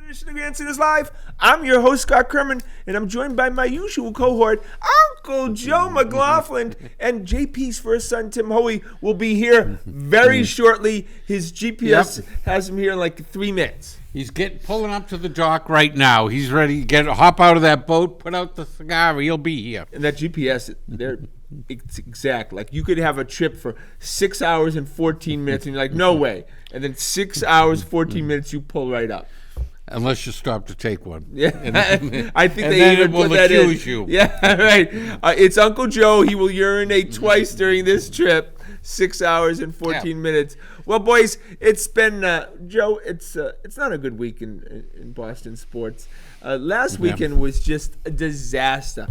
Edition of Grandstanders Live. I'm your host, Scott Kerman, and I'm joined by my usual cohort, Uncle Joe McLaughlin, and JP's first son, Tim Hoey, will be here very shortly. His GPS has him here in like 3 minutes. He's pulling up to the dock right now. He's ready to hop out of that boat, put out the cigar. He'll be here. And that GPS, it's exact. Like you could have a trip for 6 hours and 14 minutes, and you're like, no way. And then 6 hours, 14 minutes, you pull right up. Unless you stop to take one. Yeah, I think they even put that in. You. Yeah, right. It's Uncle Joe. He will urinate twice during this trip. 6 hours and 14 minutes. Well, boys, it's been Joe. It's not a good week in Boston sports. Last weekend was just a disaster.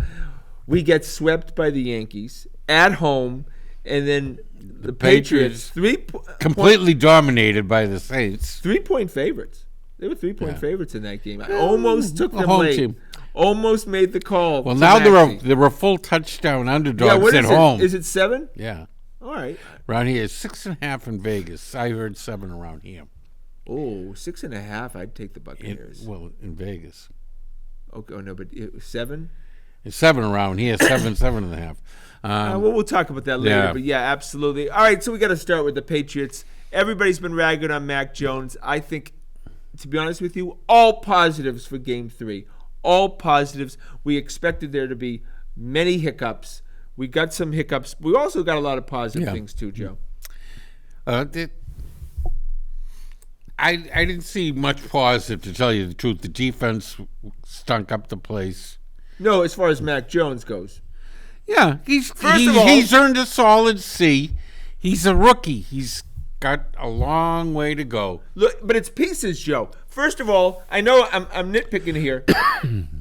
We get swept by the Yankees at home, and then the Patriots completely dominated by the Saints. 3-point favorites. They were 3-point favorites in that game. I almost took them late. Team. Almost made the call. Well, now they're a full touchdown underdogs at home. Is it 7? Yeah. All right. Around here, 6.5 in Vegas. I heard 7 around here. Oh, 6.5. I'd take the Buccaneers. In Vegas. Okay. Oh no, but it was 7. It's 7 around here. 7.5. Well, we'll talk about that later. Yeah. But yeah, absolutely. All right. So we got to start with the Patriots. Everybody's been ragging on Mac Jones. I think, to be honest with you, all positives for Game 3. All positives. We expected there to be many hiccups. We got some hiccups. We also got a lot of positive things too, Joe. I didn't see much positive, to tell you the truth. The defense stunk up the place. No, as far as Mac Jones goes. Yeah, he's earned a solid C. He's a rookie. He's got a long way to go. Look, but it's pieces, Joe. First of all, I know I'm nitpicking here.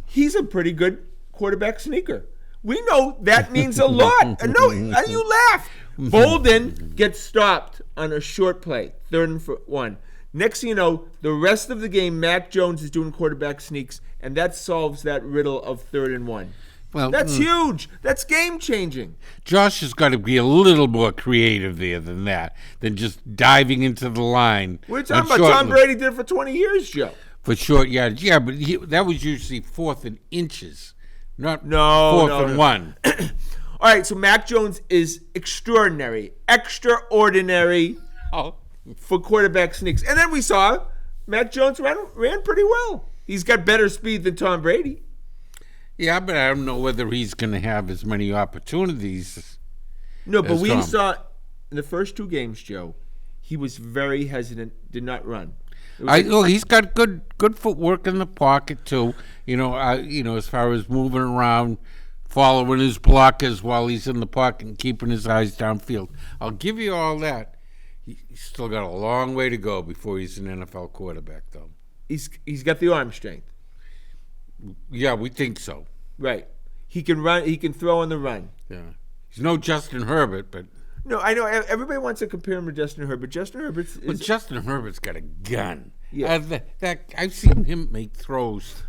He's a pretty good quarterback sneaker. We know that means a lot. No, you laugh. Bolden gets stopped on a short play, 3rd and 1. Next thing you know, the rest of the game, Mac Jones is doing quarterback sneaks, and that solves that riddle of 3rd and 1. Well, that's huge. That's game-changing. Josh has got to be a little more creative there than that, than just diving into the line. We're talking about Tom Brady did it for 20 years, Joe. For short yardage. Yeah, but that was usually 4th and inches, not 4th and 1. All right, so Mac Jones is extraordinary, extraordinary for quarterback sneaks. And then we saw Mac Jones ran pretty well. He's got better speed than Tom Brady. Yeah, but I don't know whether he's going to have as many opportunities. No, but we saw in the first 2 games, Joe, he was very hesitant, did not run. He's got good footwork in the pocket too. As far as moving around, following his blockers while he's in the pocket and keeping his eyes downfield. I'll give you all that. He's still got a long way to go before he's an NFL quarterback, though. He's got the arm strength. Yeah, we think so. Right. He can run. He can throw on the run. Yeah. He's no Justin Herbert, but... No, I know. Everybody wants to compare him to Justin Herbert. Justin Herbert's got a gun. Yeah. I've seen him make throws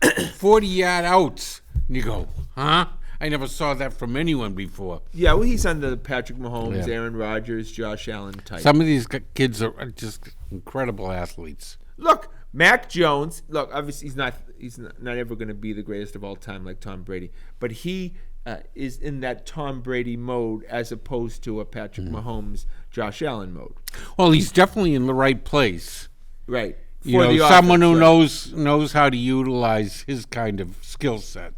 40-yard outs. And you go, huh? I never saw that from anyone before. Yeah, well, he's under the Patrick Mahomes, Aaron Rodgers, Josh Allen type. Some of these kids are just incredible athletes. Look, Mac Jones, obviously he's not ever going to be the greatest of all time like Tom Brady, but he is in that Tom Brady mode as opposed to a Patrick Mahomes, Josh Allen mode. Well, he's definitely in the right place. Right. Someone who knows how to utilize his kind of skill set.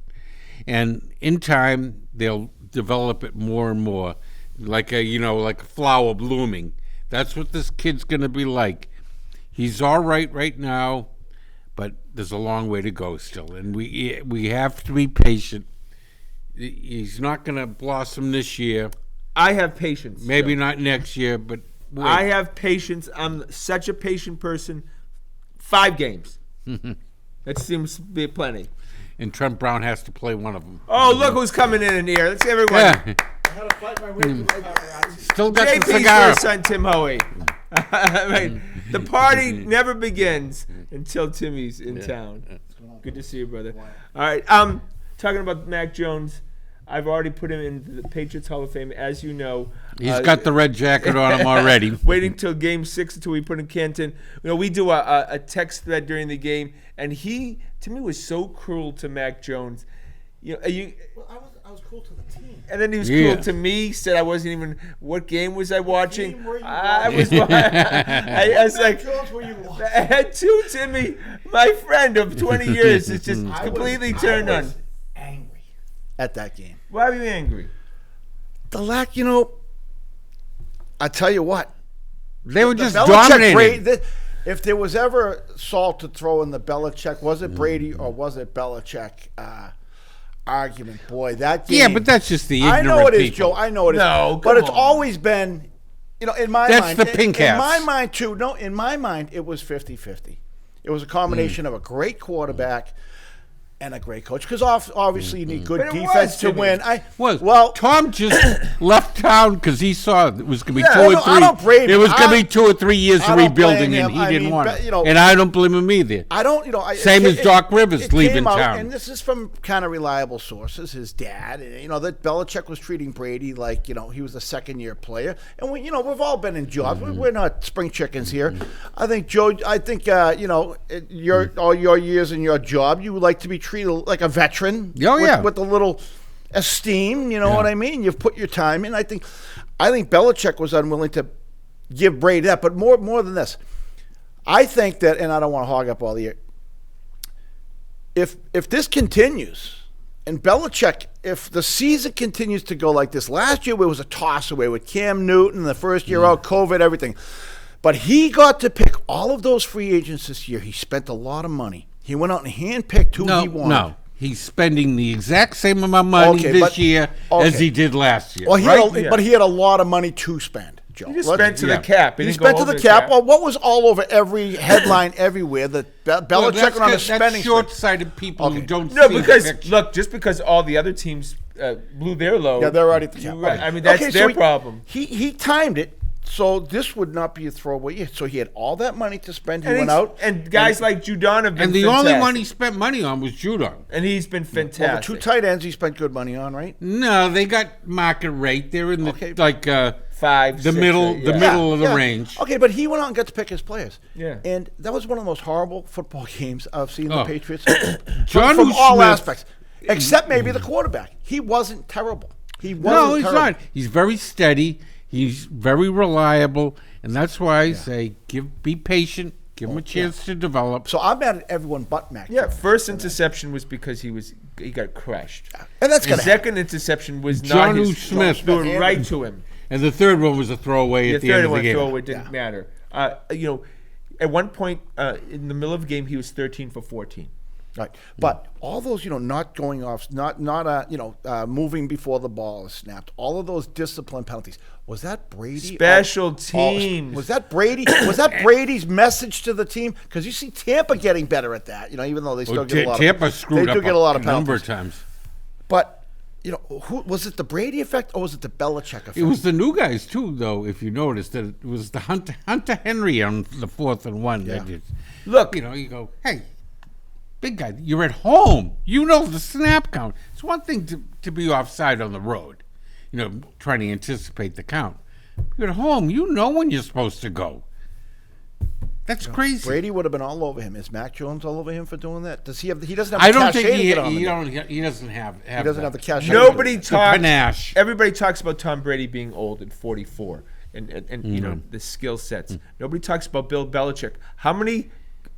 And in time, they'll develop it more and more, like a flower blooming. That's what this kid's going to be like. He's all right now, but there's a long way to go still, and we have to be patient. He's not going to blossom this year. I have patience. Maybe not next year, but wait. I have patience. I'm such a patient person. 5 games. That seems to be plenty. And Trent Brown has to play one of them. Oh, look who's coming in here. Let's see everyone. had to fight my way through the paparazzi. Still got the JP's cigar. first son, Tim Hoey. Right. The party never begins until Timmy's in town. Good to see you, brother. All right. Talking about Mac Jones, I've already put him in the Patriots Hall of Fame, as you know. He's got the red jacket on him already. Waiting till Game 6 until we put in Canton. We do a text thread during the game, and he, to me, was so cruel to Mac Jones. Well, I was cool to the team. And then he was cool to me. Said I wasn't even. What game was I watching? Game were you I watching? was. I was like, Jones, were you watching? I had two Timmy, my friend of 20 years. It's just completely turned I on. was angry at that game. Why are you angry? The lack, I tell you what. They were just Belichick, dominating. If there was ever salt to throw in the Belichick, was it Brady or was it Belichick argument? Boy, that game. Yeah, but that's just the ignorant I know it is, people. Joe. I know it is. No, but come it's on. always been, in my That's mind. the pink in hats. my mind, too. No, in my mind, it was 50-50. It was a combination of a great quarterback and a great coach. Because obviously you need good But it defense was, to Jimmy. win. Well, Tom just left town because he saw it was going to be Yeah, 2 I or don't- 3. I don't blame It was him. going to be 2 or 3 years I of don't blame rebuilding, and him. he I didn't mean, want but, it. And I don't blame him either. I don't, Same as Doc Rivers it leaving came out, town. and this is from kind of reliable sources. His dad, that Belichick was treating Brady like he was a second-year player, and we've all been in jobs. We're not spring chickens here. I think Joe. All your years in your job, you would like to be treated like a veteran. Oh, yeah. with a little esteem. You know what I mean? You've put your time in. I think Belichick was unwilling to give Brady that, but more than this. I think that, and I don't want to hog up all the year. If this continues, and Belichick, if the season continues to go like this, last year it was a toss away with Cam Newton, the first year out, COVID, everything. But he got to pick all of those free agents this year. He spent a lot of money. He went out and handpicked who he wanted. No. He's spending the exact same amount of money this year as he did last year. Well, right? but he had a lot of money to spend, Joe. He just spent to the cap. He didn't go spent to over the cap. Well, cap. what was all over every headline everywhere? That Belichick went on a spending That's spree. short-sighted people who don't No, see because the picture. look, just because all the other teams blew their load. Yeah, they're already at the cap. Right. Okay. I mean, that's Okay, so their problem. He timed it, so this would not be a throwaway year. So he had all that money to spend. He And went he's- out. and guys like Judon have been And the fantastic. only one he spent money on was Judon. And he's been Well, the fantastic. two tight ends he spent good money on, right? No, they got market rate. They're in the Five, the six, middle, yeah. the middle of the range. Okay, but he went out and got to pick his players. Yeah. And that was one of the most horrible football games I've seen the Oh. Patriots John from all Smith- aspects, except maybe the quarterback. He wasn't terrible. He wasn't No, he's terrible. not. He's very steady. He's very reliable, and that's why I say be patient, give him a chance to develop. So I'm mad at everyone but Mac. Yeah, Jones. first interception was because he got crushed. And that's The gonna second interception was not John his Smith. doing right to him. And the third one was a throwaway The at the end third of the one game. throw, it didn't matter. At one point in the middle of the game, he was 13 for 14. Right, but all those, not going off, not moving before the ball is snapped. All of those discipline penalties. Was that Brady? Special teams. Was that Brady? Was that Brady's message to the team? Because you see Tampa getting better at that. Even though they still get a lot. Tampa of, screwed they up do get a lot of a number penalties. of times. But who was it? The Brady effect, or was it the Belichick effect? It was the new guys too, though. If you noticed, that it was the Hunter Henry on the 4th and 1. Yeah. That just, Look, you go, hey, big guy, you're at home. You know the snap count. It's one thing to be offside on the road, trying to anticipate the count. You're at home. You know when you're supposed to go. That's crazy. Brady would have been all over him. Is Mac Jones all over him for doing that? Does he have? He doesn't have. I The don't cachet think to get on him. he doesn't have. He doesn't have the cachet. nobody The talks. panache. Everybody talks about Tom Brady being old at 44, and the skill sets. Nobody talks about Bill Belichick. How many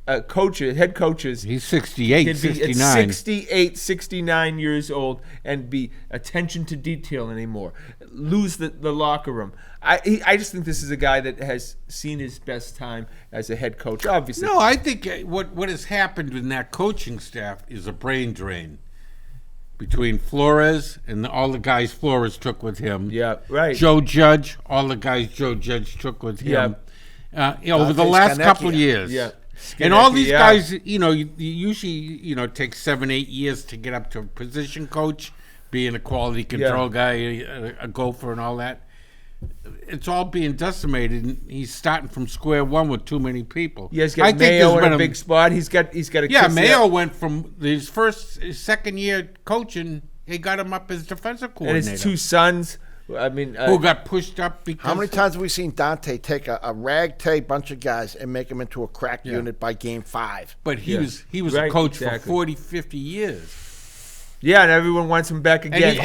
head coaches? He's 68, can be at 69. 68, 69 years old and be attention to detail anymore. Lose the locker room. I just think this is a guy that has seen his best time as a head coach. Obviously, No, I think what has happened in that coaching staff is a brain drain between Flores and all the guys Flores took with him. Yeah, right. Joe Judge, all the guys Joe Judge took with him. Over the Dante last couple Scarnecchia. years. Yeah. And all these Scarnecchia, guys, you usually, take 7-8 years to get up to a position coach. being a quality control guy, a gopher, and all that. It's all being decimated, and he's starting from square one with too many people. Yeah, he's got Mayo in a big spot. He's got a yeah. Mayo went from his second year coaching. He got him up as defensive coordinator. And his two sons. I mean, who got pushed up because how many times have we seen Dante take a ragtag bunch of guys and make them into a crack unit by game 5? But he was a coach for 40, 50 years. Yeah, and everyone wants him back again.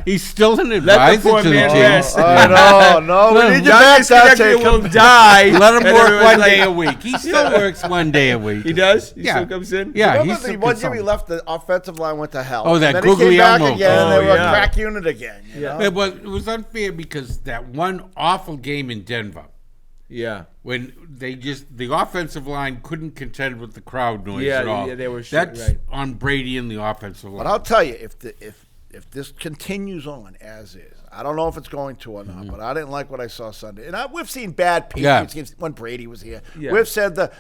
He's still an advisor Let the poor to the man team. rest. No, we need you back, Dante. Will die. Let him work one day a week. He still works one day a week. He does? He still comes in? Yeah. Remember the one year he left, the offensive line went to hell. Oh, that and then he came back Guglielmo. again, and they were yeah. a crack unit again. You know? It was unfair because that one awful game in Denver, Yeah. when the offensive line couldn't contend with the crowd noise at all. Yeah, they were That's right. on Brady and the offensive line. But I'll tell you, if this continues on as is, I don't know if it's going to or not, but I didn't like what I saw Sunday. And we've seen bad Patriots games when Brady was here. Yeah. We've said the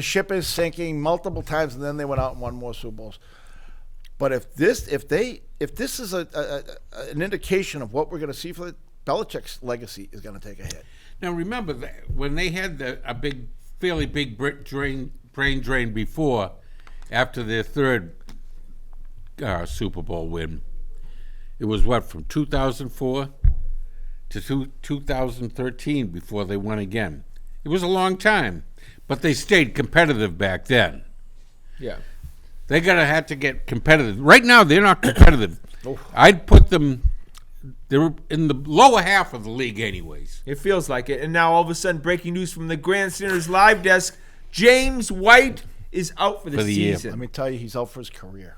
ship is sinking multiple times, and then they went out and won more Super Bowls. But if this is an indication of what we're going to see for Belichick's legacy is going to take a hit. Now remember that when they had a fairly big brain drain before, after their third Super Bowl win, it was from 2004 to 2013 before they won again. It was a long time, but they stayed competitive back then. Yeah. They had to get competitive. Right now, they're not competitive. I'd put them. They're in the lower half of the league, anyways. It feels like it. And now, all of a sudden, breaking news from the Grandstanders live desk: James White is out for the season. Let me tell you, he's out for his career.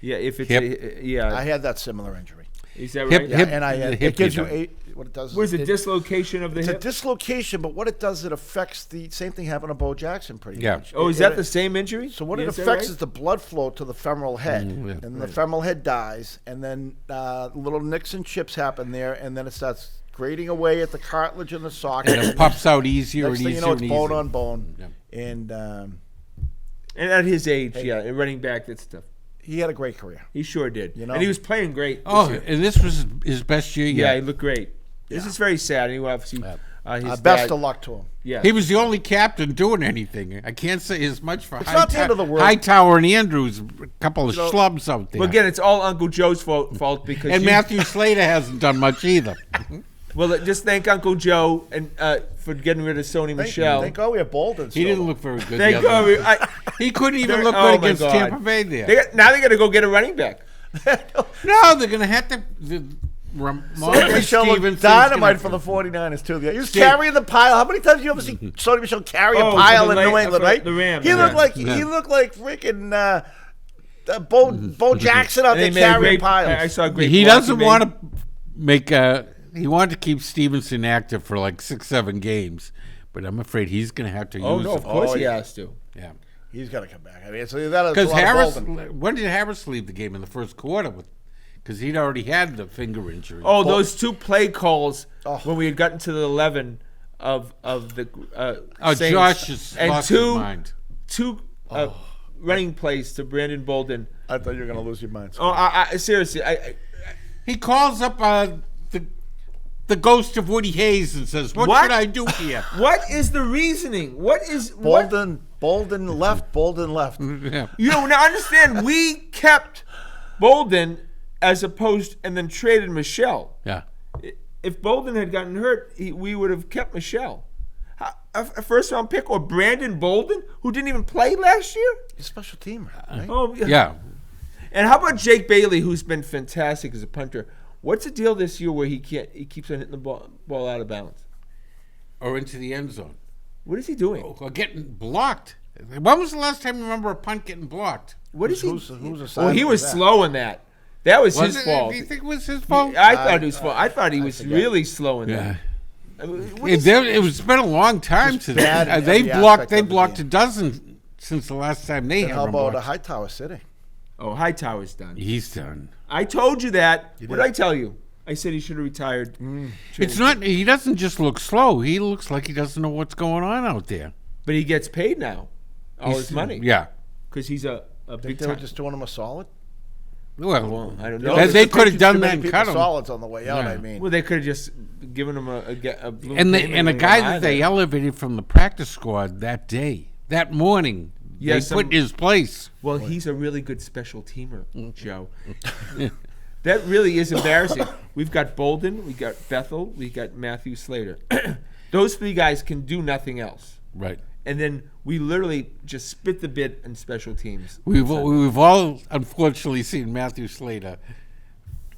Yeah, if it's I had that similar injury. Is that right? And it gives you 8. What it does What is is a dislocation of the it's hip? a dislocation, but what it does, it affects the same thing happened to Bo Jackson pretty much. Oh, is that the same injury? So what Yeah, it is that affects right? is the blood flow to the femoral head, and the femoral head dies, and then little nicks and chips happen there, and then it starts grading away at the cartilage in the socket. And it pops out easier Next and thing easier you know, it's and bone easier. on bone, Yeah. and And at his age, and running back, that stuff. he had a great career. He sure did. You know? And he was playing great. Oh, this year. and this was his best year Yeah, yet. he looked great. This is very sad. He obviously, his Best dad, of luck to him. Yeah. He was the only captain doing anything. I can't say as much for not the end of the world. Hightower and Andrews, a couple of schlubs out there. Well, again, it's all Uncle Joe's fault because and Matthew Slater hasn't done much either. Well, just thank Uncle Joe and for getting rid of Sony Michelle. Thank God we have Bolden. He didn't look very good. Thank the other God. night. He couldn't even They're- look oh good my against God. Tampa Bay there. Now they got to go get a running back. No, they're going to have to. Sony Michelle looked dynamite for the 49ers, too. He was carrying the pile. How many times do you ever see Sony Michelle carry a pile in New England, right? The Rams. He looked like freaking Bo Jackson out there And they made a carrying great- piles. I saw a great. He block doesn't made. want to make he wanted to keep Stevenson active for like 6-7 games, but I'm afraid he's going to have to Oh use no, him. of course he yeah. has to. Yeah. He's got to come back. I mean, so that is Because a lot of Harris, Bolden. when did Harris leave the game in the first quarter? Because he'd already had the finger injury. Oh, those two play calls Oh. when we had gotten to the 11 of the Saints, Josh has and lost his two mind. running plays to Brandon Bolden. I thought you were going to lose your mind. Oh, I seriously, He calls up the ghost of Woody Hayes and says, "What should I do here?" what is the reasoning? What is Bolden left. Bolden left. Yeah. You know, now understand, we kept Bolden as opposed and then traded Michelle. Yeah. If Bolden had gotten hurt, we would have kept Michelle. A first-round pick or Brandon Bolden, who didn't even play last year? He's a special teamer, right? Oh, Yeah. And how about Jake Bailey, who's been fantastic as a punter? What's the deal this year where he keeps on hitting the ball out of bounds? Or into the end zone. What is he doing? Or getting blocked. When was the last time you remember a punt getting blocked? What is he? Who's Well, he was slow in that. That was his it? fault. Do you think it was his fault? I thought it was fault. I thought he was forget. really slow in Yeah. that. I mean, what is- It's been a long time since bad in they every blocked. aspect They of the blocked game. a dozen since the last time they And had how him about blocked. Hightower City? Oh, Hightower's done. He's done. I told you that. You What did. did I tell you? I said he should have retired. It's not. He doesn't just look slow. He looks like he doesn't know what's going on out there. But he gets paid now. All He's- his money. Yeah. Because he's a Think big they were time. just doing him a solid? Well, I don't You know. know, they the could have Patriots done too that many and people cut 'em. solids on the way out. Yeah. I mean, Well, they could have just given him a blue and payment a and guy gone that they there. elevated from the practice squad that day, that morning, Yes, they put in his place. Well, he's a really good special teamer, Joe. That really is embarrassing. We've got Bolden, we got Bethel, we got Matthew Slater. Those three guys can do nothing else. Right. And then we literally just spit the bit in special teams. We've all unfortunately seen Matthew Slater,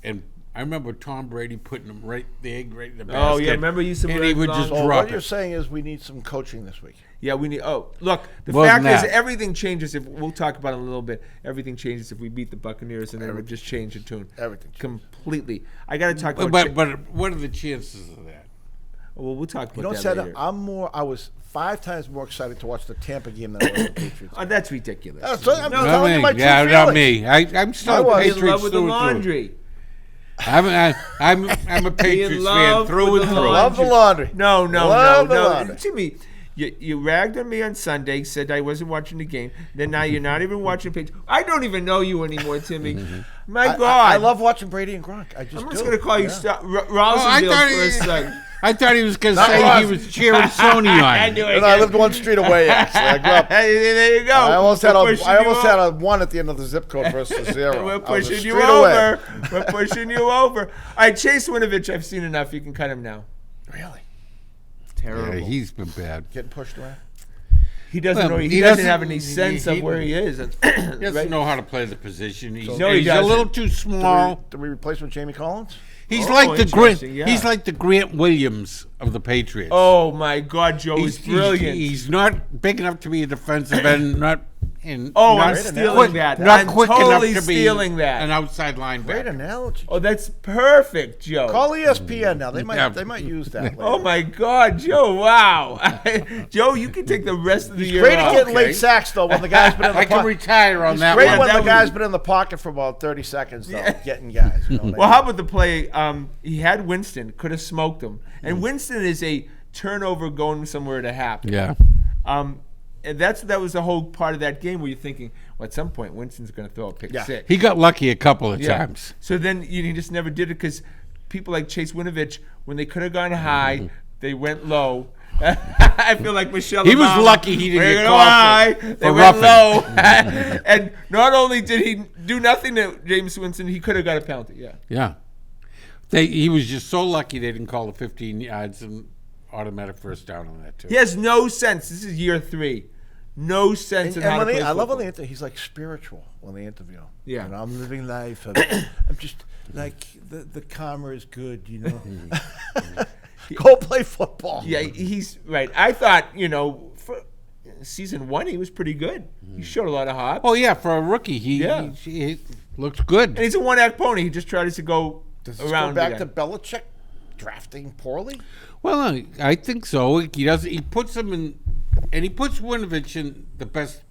and I remember Tom Brady putting him right in the basket. Oh, yeah, remember you some and he would long- just so drop what you're it. saying is we need some coaching this week. Yeah, we need. Oh, look. The More fact than is, that. everything changes if we'll talk about it in a little bit. Everything changes if we beat the Buccaneers, and then it would just change the tune. Everything changes. Completely. I got to talk about. But what are the chances of that? Well, we'll talk about You know, that Seth, later. I was 5 times more excited to watch the Tampa game than I was the Patriots. Oh, that's ridiculous. I'm Not telling you me. my true Yeah, not feelings. me. I'm I still was. a Be in Patriots love with the through and through. laundry. I'm a Patriots fan love through with and the through. Love the laundry. No, Love the no. laundry. Timmy, you ragged on me on Sunday, said I wasn't watching the game. Then now you're not even watching the page. I don't even know you anymore, Timmy. My God. I love watching Brady and Gronk. I just I'm do. just going to call you Yeah. Rosenville for a second. I thought he was going to Not say Ross. he was cheering Sony on. I knew it. And I lived one street away. Actually, I grew up. Hey, there you go. I almost had We're pushing you a 1 at the end of the zip code versus a 0. We're I was a pushing you street away. over. We're pushing you over. All right, Chase Winovich, I've seen enough. You can cut him now. Really? Terrible. Yeah, he's been bad. Getting pushed around? He doesn't Well, know. He, he doesn't doesn't- have any sense of he- where he is. He doesn't Right? know how to play the position. He's, No, he he's a doesn't. little too small. Do we replace with Jamie Collins? He's Oh, like the Grant. interesting, yeah. He's like the Grant Williams of the Patriots. Oh my God, Joe is brilliant. He's not big enough to be a defensive end. Not. And Oh, not I'm Great stealing analogy. that. Not I'm quick totally enough to be stealing that. an outside Great linebacker. analogy. Oh, that's perfect, Joe. Call ESPN now. They might Yeah. they might use that later. Oh my God, Joe! Wow, Joe, you can take the rest of the year Great at off. getting late sacks though when the guy's been in the I can pocket. retire on He's that great one. when that the would guy's be- been in the pocket for about 30 seconds though, getting guys. You know, Well, how about the play? He had Winston, could have smoked him, and Winston is a turnover going somewhere to happen. Yeah. And that was the whole part of that game where you're thinking, well, at some point Winston's going to throw a pick Yeah. six. He got lucky a couple of Yeah. times. So then he just never did it because people like Chase Winovich, when they could have gone high, they went low. I feel like Michelle. He was Obama. lucky he didn't We're get gonna called high, for they went roughing. low, and not only did he do nothing to James Winston, he could have got a penalty. Yeah. Yeah. He was just so lucky they didn't call the 15 yards and automatic first down on that too. He has no sense. This is year 3. No sense in how to play I love when football. they interview. He's like spiritual when they interview him. Yeah. You know, I'm living life. I'm just like the karma is good. You know, go play football. Yeah, he's right. I thought, for season 1, he was pretty good. He showed a lot of hops. Oh yeah, for a rookie, Yeah. he looked good. And he's a one-act pony. He just tries to go Does this around go back again. to Belichick drafting poorly? Well, I think so. He does. He puts him in, and he puts Winovich in the best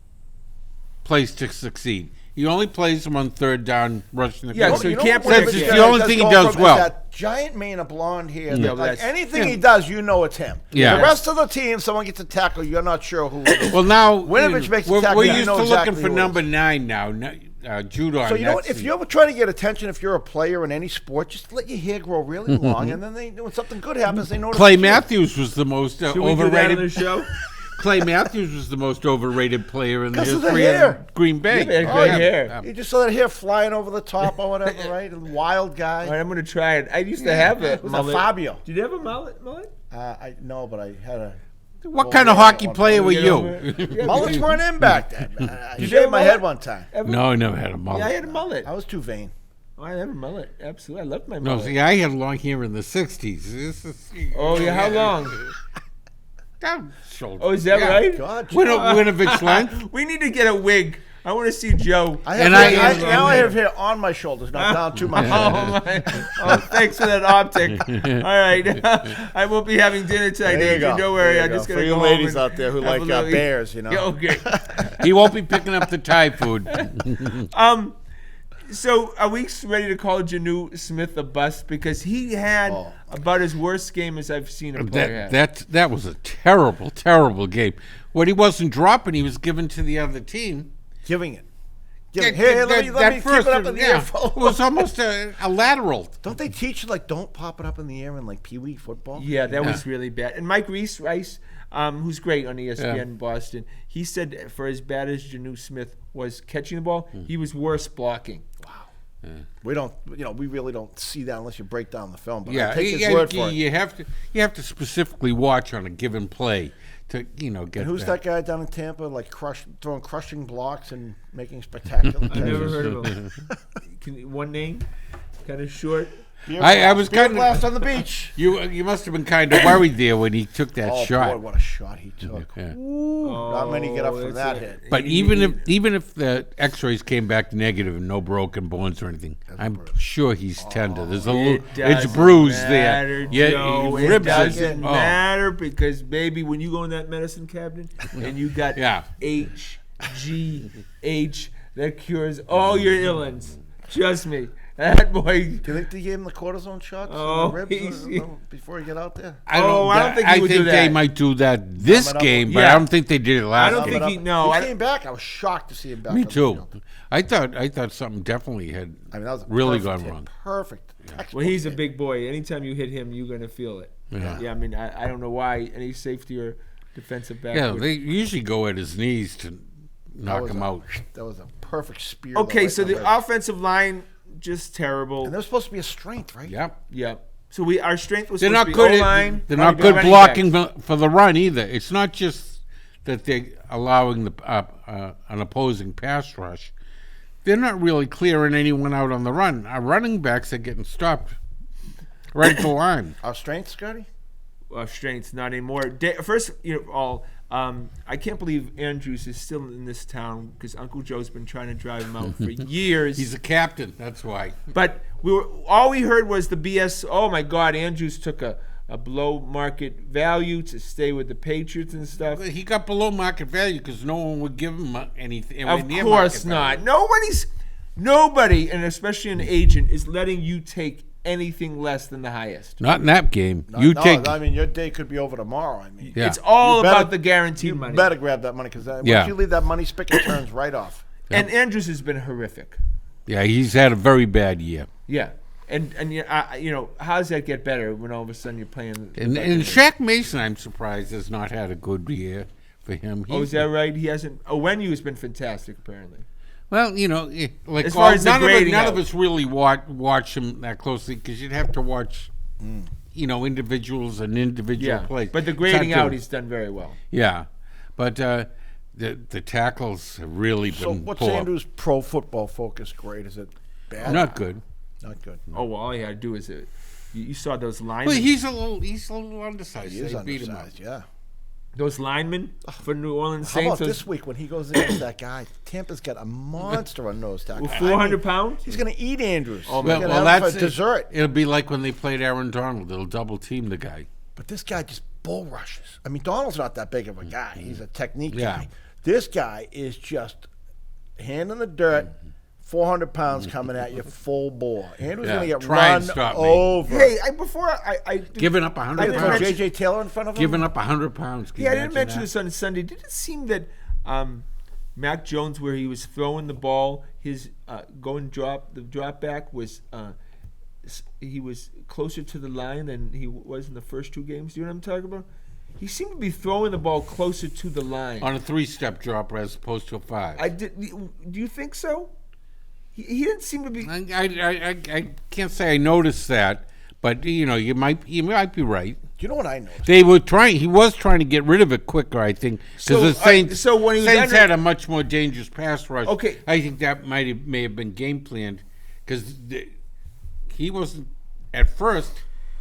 place to succeed. He only plays him on third down, rushing the Yeah, quarterback. so he know can't what predict Winovich it. It's the does only thing he go does from well. That giant mane of blonde hair. Yeah, Like that's- anything he does, you know it's him. Yeah. The rest of the team, someone gets a tackle, you're not sure who it is. Well, now Winovich makes the we're, tackle, we're you used know to exactly looking for who it number is. 9 now. Judon. So you know what? that's If you're trying to get attention, if you're a player in any sport, just let your hair grow really long, and then when something good happens, they notice. Clay it's you. Matthews was the most Should we do that on the overrated. show? Clay Matthews was the most overrated player in the 'Cause of the history hair. of Green Bay. Yeah, he had good hair. Yeah. You just saw that hair flying over the top or whatever, right? A wild guy. All right, I'm going to try it. I used to have a It was a mullet. Fabio. Did you have a mullet? I know, but I had a. What kind of hockey player were Get over you? it. Yeah, Mullets weren't in back then. I Did you have shaved a my mullet? head one time. Ever? No, I never had a mullet. Yeah, I had a mullet. I was too vain. Oh, I had a mullet. Absolutely. I loved my No, mullet. see, I had long hair in the 60s. This is, Oh, yeah. How long? down shoulder. Oh, is that Yeah. right? God, Winovich length. We need to get a wig. I want to see Joe. I have And hair, I- now I have hair on my shoulders, not down to my Oh, shoulders. my. Oh, thanks for that optic. All right. I won't be having dinner tonight, There you Dave. go. Don't worry. There you I'm go. just going For to you go ladies home and out there who have like a little- bears, you know. Yeah, okay. He won't be picking up the Thai food. So are we ready to call Janu Smith a bust? Because he had about his worst game as I've seen a player have. That was a terrible, terrible game. What he wasn't dropping, he was giving to the other team. Giving it. Let me keep it up in the air. It was almost a lateral. Don't they teach you, like, don't pop it up in the air in, like, Pee Wee football? Yeah, that was really bad. And Mike Rice, who's great on ESPN in Boston, he said for as bad as Janu Smith was catching the ball, he was worse blocking. Yeah. We really don't see that unless you break down the film. But Yeah, I take his word for it. you have to specifically watch on a given play to get. And who's that guy down in Tampa, like throwing crushing blocks and making spectacular I never catches? heard of him. One name, kind of short. I was kind of blast on the beach. You must have been kind of worried there when he took that shot. Boy, what a shot he took! Yeah. Not many get up from that hit. But even if the X-rays came back negative and no broken bones or anything, I'm sure he's tender. There's a little, it's bruised there. Joe, Yeah, ribs it doesn't is- matter because baby, when you go in that medicine cabinet and you got H, G, H, that cures all your ailments. Trust me. That boy. Do you think they gave him the cortisone shots in the ribs before he get out there? I don't think he would do that. they might do that this game, but I don't think they did it last I don't game. think he came back. I was shocked to see him back. Me on the too. field. I thought something definitely had That was a really perfect gone hit. wrong. Perfect. Well, he's a big boy. Anytime you hit him, you're going to feel it. Yeah. I mean, I don't know why any safety or defensive back. Yeah, would. they usually go at his knees to knock him out. That was a perfect spear. Okay, right so in the ribs. offensive line just terrible. And they're supposed to be a strength, right? Yeah. Yeah. So our strength was They're supposed not to be good. O-line. They're not good blocking for the run either. It's not just that they're allowing an opposing pass rush. They're not really clearing anyone out on the run. Our running backs are getting stopped right at the line. Our strength, Scotty? Strengths not anymore. First, I can't believe Andrews is still in this town because Uncle Joe's been trying to drive him out for years. He's a captain. That's why. But all we heard was the BS. Oh my God, Andrews took a below market value to stay with the Patriots and stuff. He got below market value because no one would give him anything. Of course not. Nobody, and especially an agent, is letting you take anything less than the highest. Not in that game. I mean, your day could be over tomorrow. I mean, Yeah. It's all You better- about the guaranteed money. You better grab that money because once Yeah. you leave that money spigot, it turns right off. And Andrews has been horrific. Yeah, he's had a very bad year. Yeah. And how does that get better when all of a sudden you're playing? And Shaq Mason, I'm surprised, has not had a good year for him. Is that right? He hasn't. Wenyu has been fantastic, apparently. Well, like As far as the none grading of out. us really watch him that closely because you'd have to watch, individuals and individual plays. But the It's grading not out, good. he's done very well. Yeah, but the tackles have really So been what's poor. Andrew's pro football focus grade? Is it bad? Not good. Not good. Oh, well, all he had to do is you saw those linemen. Well, he's a little undersized. He is They beat him up. undersized, yeah. Those linemen for New Orleans How Saints. about this week when he goes against that guy? Tampa's got a monster on nose tackle. With 400 pounds? He's going to eat Andrews. Oh, He's man. going Well, to have him that's for dessert. It'll be like when they played Aaron Donald. They'll double team the guy. But this guy just bull rushes. I mean, Donald's not that big of a guy. He's a technique Yeah. guy. This guy is just hand in the dirt, 400 pounds coming at you full bore. Andrew's Yeah, going to get try and run stop me. over. Hey, I Giving up I 100 didn't throw pounds. J.J. Taylor in front of him. Giving up 100 pounds. Can Yeah, I you didn't imagine mention that? this on Sunday. Did it seem that Mac Jones, where he was throwing the ball, his the drop back was he was closer to the line than he was in the first two games? Do you know what I'm talking about? He seemed to be throwing the ball closer to the line. On a 3-step dropper as opposed to a 5. Do you think so? He didn't seem to be. I can't say I noticed that, but you might be right. Do you know what I noticed? He was trying to get rid of it quicker, I think, because So, the Saints, so when he was Saints under- had a much more dangerous pass rush. Okay. I think that may have been game planned because he wasn't at first.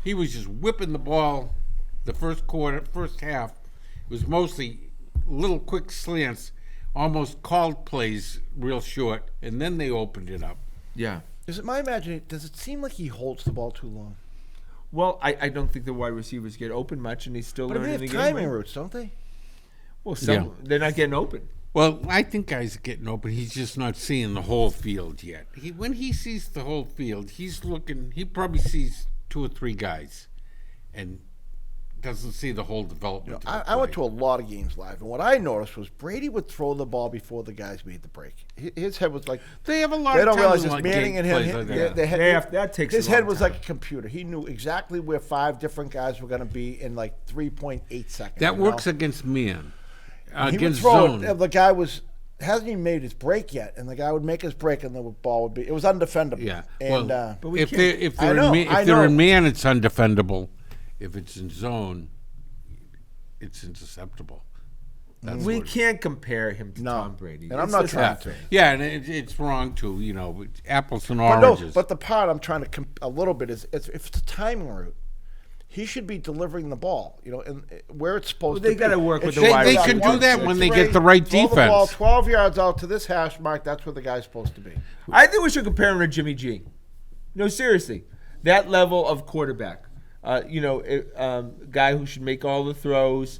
He was just whipping the ball. The first half, it was mostly little quick slants, almost called plays real short, and then they opened it up. Yeah. Is it my imagination? Does it seem like he holds the ball too long? Well, I don't think the wide receivers get open much, and he's still But they learning have the game. timing right? routes, don't they? Well, they're not getting open. Well, I think guys are getting open. He's just not seeing the whole field yet. When he sees the whole field, he's looking. He probably sees 2 or 3 guys, and doesn't see the whole development. of the I went play. to a lot of games live, and what I noticed was Brady would throw the ball before the guys made the break. His head was like, They have a lot they of don't realize times it's like Manning and plays him. like their that. head, That takes his a long head was time. like a computer. He knew exactly where 5 different guys were going to be in like 3.8 seconds. That you works know? against man. He would Against throw zone. it. The guy hasn't even made his break yet, and the guy would make his break, and the ball would be. It was undefendable. Yeah. And Well, But we if can't- they if I they're know, in I if they're in know. man, it's undefendable. If it's in zone, it's interceptable. That's We what it- can't compare him to No. Tom Brady. And I'm It's not just trying not fair. Yeah, and it's wrong to but apples and But no, oranges. but the part I'm trying to a little bit is if it's a timing route, he should be delivering the ball, and where it's supposed Well, they to be. gotta work It with the should wide be They can like do 1, that 2, when they 3, get the right throw the ball defense. 12 yards out to this hash mark. That's where the guy's supposed to be. I think we should compare him to Jimmy G. No, seriously, that level of quarterback. Guy who should make all the throws.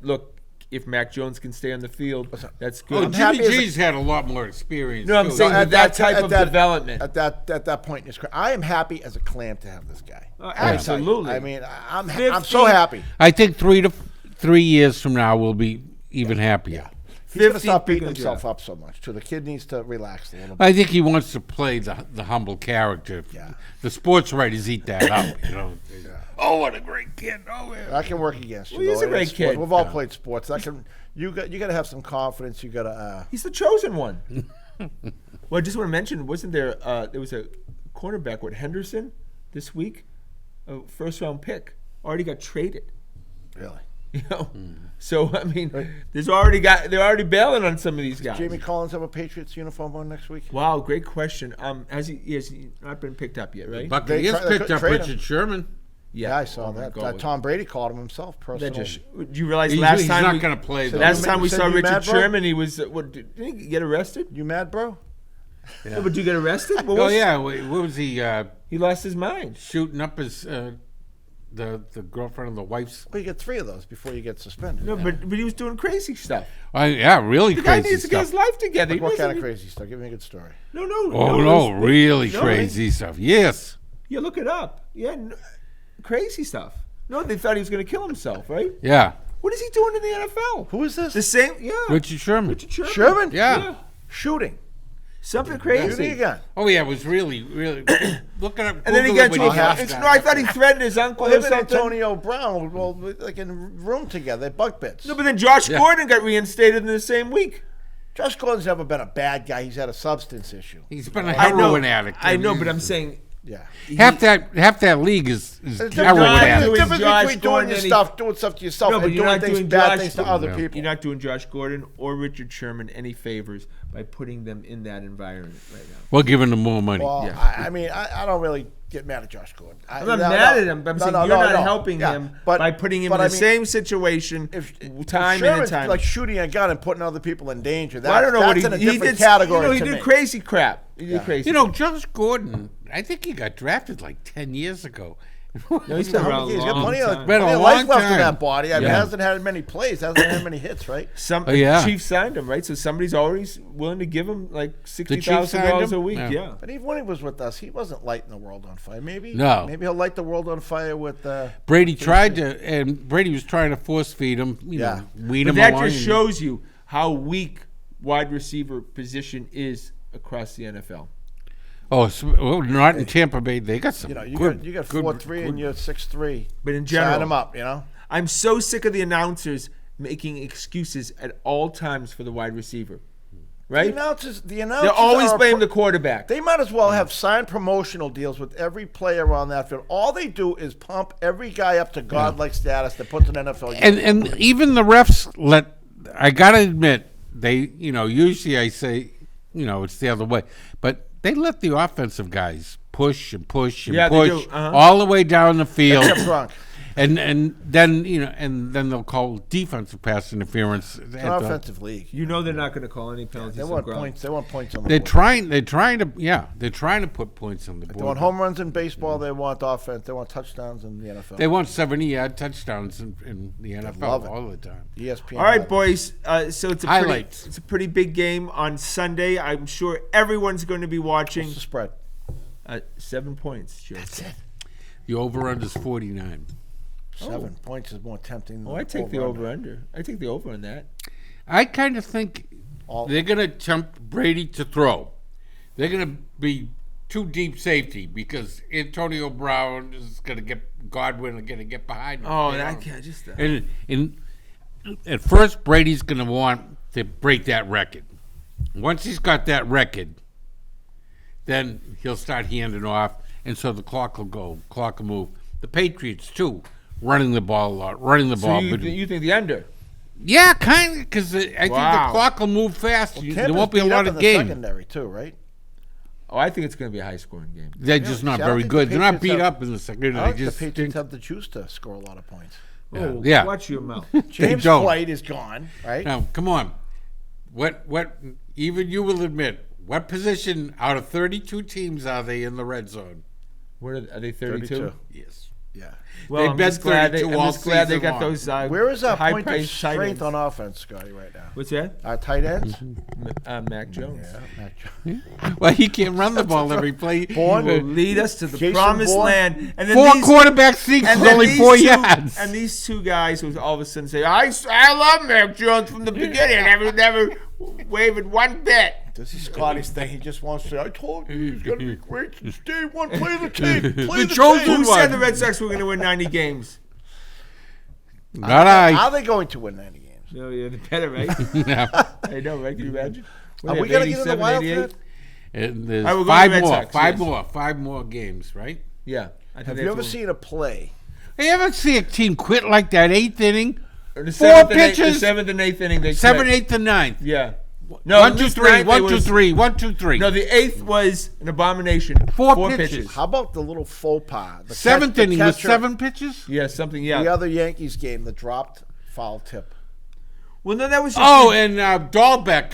Look, if Mac Jones can stay on the field, that's good. Oh, I'm Jimmy happy as a- G's had a lot more experience. No, I'm too. saying that type of development. At that point in his career, I am happy as a clam to have this guy. Oh, I tell you. absolutely. I mean, I'm 50 so happy. I think 3 years from now we'll be even happier. He's going to 50 stop beating pick 'em himself job. up so much. So the kid needs to relax a little bit. I think he wants to play the humble character. Yeah. The sports writers eat that up. Oh, what a great kid! Oh, yeah. That can work against you. Well, he's though. a great It's sports. kid. We've all played sports. That can you got to have some confidence. You got to. He's the chosen one. Well, I just want to mention, wasn't there was a cornerback with Henderson this week, a first-round pick, already got traded. Really. So I mean, they're already bailing on some of these guys. Jamie Collins have a Patriots uniform on next week? Wow, great question. Has he not been picked up yet, right? Buccaneers They picked couldn't up trade him. Richard Sherman. Yeah, I saw Oh my that. God. Tom Brady called him himself That personally. just, do you realize He's last time not going to play. Though. last time we Said saw you Richard mad, bro? Sherman, he was didn't he get arrested? You mad, bro? No, but did you get arrested? What Oh was- yeah, what was he he lost his mind. shooting up his the girlfriend of the wife's? Well, you get 3 of those before you get suspended. No, but he was doing crazy stuff. Yeah, really The guy crazy needs to get stuff. his life together. He What kind of doesn't- crazy stuff? Give me a good story. No. Oh no, it's- really no, crazy stuff. Yes. Yeah, look it up. Yeah, crazy stuff. No, they thought he was going to kill himself, right? Yeah. What is he doing in the NFL? Who is this? The same, yeah. Richard Sherman. Richard Sherman. Sherman? Yeah. Shooting. Something Shooting crazy. again. Oh yeah, it was really look it up. And then he Google got it to when you a, get it's, that. no, I thought he threatened his uncle Well, or him and something. Antonio Brown, well, like in a room together, they're bug bits. No, but then Josh Gordon got reinstated in the same week. Josh Gordon's never been a bad guy. He's had a substance issue. He's been a I know, heroin addict. I know, but I'm saying Yeah. half that league is There's heroin not a doing addicts. difference Josh between Gordon doing and he- doing stuff to yourself No, but and you're doing not things, doing bad Josh things to other No. people. you're not doing Josh Gordon or Richard Sherman any favors by putting them in that environment right now. We're giving them more money. Well, Yeah. I mean, I don't really get mad at Josh Gordon. I'm not mad at him, but I'm saying you're not helping Yeah, him but- by putting him but in I the mean, same situation If time in Sherman's and time. like shooting a gun and putting other people in danger, Well, I don't know what that's in a he different did. category He to did me. crazy crap. He did crazy. Josh Gordon, I think he got drafted like 10 years ago. No, he's been around a He's got long plenty of, time. Been a plenty of long life left in time. that body. I mean, Yeah. hasn't had many plays, hasn't had many hits, right? Some Oh, yeah. Chiefs signed him, right? So somebody's always willing to give him like Chiefs $60,000 signed a him? week. Yeah. Yeah. But even when he was with us, he wasn't lighting the world on fire. Maybe No. he'll light the world on fire with. Brady tried to, and Brady was trying to force feed him, Yeah. wean But him that along. just shows you how weak wide receiver position is across the NFL. Not in Tampa Bay. They got some. You good, got good- 4'3" and you're 6'3". But in general, Sign him up. I'm so sick of the announcers making excuses at all times for the wide receiver. Right? The announcers They're always are blaming the quarterback. They might as well have signed promotional deals with every player on that field. All they do is pump every guy up to godlike status that puts an NFL. And even the refs let. I gotta admit, they usually I say it's the other way, but they let the offensive guys push and push and Yeah, they push do. Uh-huh. all the way down the field. Except Gronk. And then they'll call defensive pass interference. It's an offensive league. You know they're not going to call any penalties. They on want Gronk. points. They want points on the They're board. trying to put points on the They board. want home runs in baseball. They want offense. They want touchdowns in the NFL. They want 70-yard touchdowns in the NFL love it. all the time. ESPN. All right, boys. So it's Highlights. it's a pretty big game on Sunday. I'm sure everyone's going to be watching. What's the spread? 7 points, Joe. That's it. The over-under is 49. 7 points is more tempting than I take the over-under. I take the over on that. I kind of think they're going to tempt Brady to throw. They're going to be too deep safety because Antonio Brown is going to get Godwin are going to get behind him. Oh, and I can't just. And at first, Brady's going to want to break that record. Once he's got that record, then he'll start handing off, and so the clock will move. The Patriots too, running the ball a lot, running the ball. You think the under? Yeah, kind of, because I think the clock will move fast. There won't be a lot of games. Secondary too, right? Oh, I think it's going to be a high-scoring game. They're just not very good. They're not beat up in the secondary. I think the Patriots have the juice to score a lot of points. Yeah. Watch your mouth. James White is gone, right? Now, come on. What? Even you will admit. What position out of 32 teams are they in the red zone? What are they? 32. Yes. Yeah. Well, I'm just glad they got those. Where is our high point of price tight strength ends. on offense, Scotty, right now? What's that? Our tight ends? Mac Jones. Yeah, Mac Jones. Well, he can't run the ball every play. Bourne Will lead us to the Jason promised Bourne. land. And then 4 quarterback sneaks and is then only these 4 two- yards. And these two guys who all of a sudden say, I love Mac Jones from the beginning. Never wavered one bit. This is Scotty's thing. He just wants to say, I told you he's going to be great since day one. Play the team. Play the chosen team. Who said the Red Sox were going to win 90 games? Not I. Are they going to win 90 games? No, yeah, they better, right? No. I know, right? Can you imagine? Are we going to get in the wild 88? card? And there's All right, we're going to Red five Sox, five more games, right? Yeah. I think Have that's you ever what- seen a play? Hey, you ever see a team quit like that 8th inning? the 4 seventh and eighth- pitches? The 7th and 8th inning. They 7th, quit. 8th, and 9th. Yeah. No, 1, 2, this 3. ninth 1, it 2, was- 3. 1, 2, 3. No, the 8th was an abomination. 4 pitches. How about the little faux pas? The 7th the inning was catcher- 7 pitches. Yeah, something. The Yeah. other Yankees game, the dropped foul tip. Well, no, that was. Just Oh, and Dahlbeck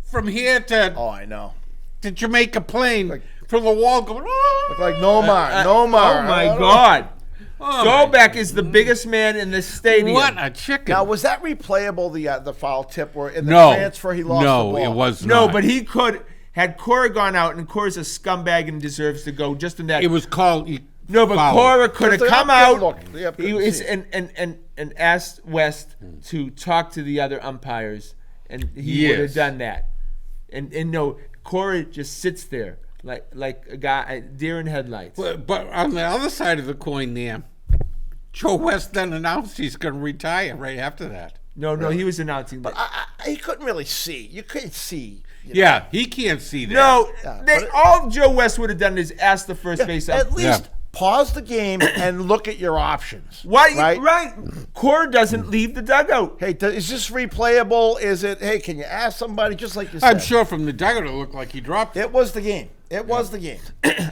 from here to Oh, I know. Jamaica Plain from the wall going. Look like Nomar. Nomar. Oh my I don't know. God. Oh, Dahlbeck is the biggest man in this stadium. what a chicken! Now, was that replayable, the foul tip, where in the no, transfer he lost the no, ball? it was No, not. but he could. Had Cora gone out, and Cora's a scumbag and deserves to go just in that. It was called. No, but foul. Cora could have Because the come ump out couldn't look. The ump he couldn't was, see and asked West to talk to the other umpires, and he would have Yes. done that. And no, Cora just sits there like a guy, a deer in headlights. But on the other side of the coin, there, Joe West then announced he's going to retire right after that. No, he was announcing that. He couldn't really see. You couldn't see. You know. Yeah, he can't see that. No, Yeah, they, but all Joe West would have done is ask the first base At ump. least Yeah. pause the game and look at your options. Why? Right? Right. Cora doesn't leave the dugout. Hey, is this replayable? Is it? Hey, can you ask somebody? Just like you said. I'm sure from the dugout it looked like he dropped it. It was the game. It was the game.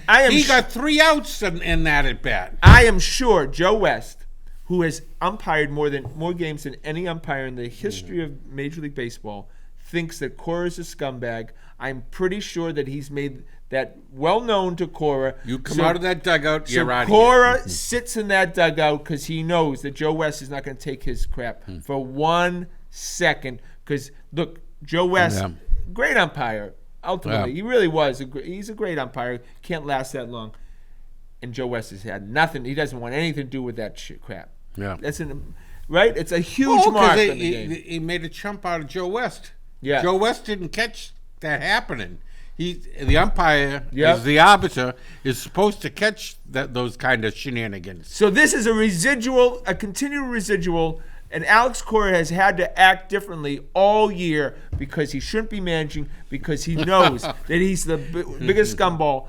I am. He got 3 outs in that at bat. I am sure Joe West, who has umpired more games than any umpire in the history of Major League Baseball, thinks that Cora is a scumbag. I'm pretty sure that he's made that well known to Cora. You come out of that dugout, So you're out of Cora sits in that dugout because he knows that Joe West is not going to take his crap for 1 second. Because look, Joe West, Yeah. great umpire. Ultimately, Yeah. he really was. He's a great umpire. Can't last that long. And Joe West has had nothing. He doesn't want anything to do with that shit crap. Yeah. Right? It's a huge Oh, 'cause mark on the game. he made a chump out of Joe West. Yeah. Joe West didn't catch that happening. The umpire, Yep. as the arbiter, is supposed to catch those kind of shenanigans. So this is a continual residual, and Alex Cora has had to act differently all year because he shouldn't be managing, because he knows that he's the biggest scumball.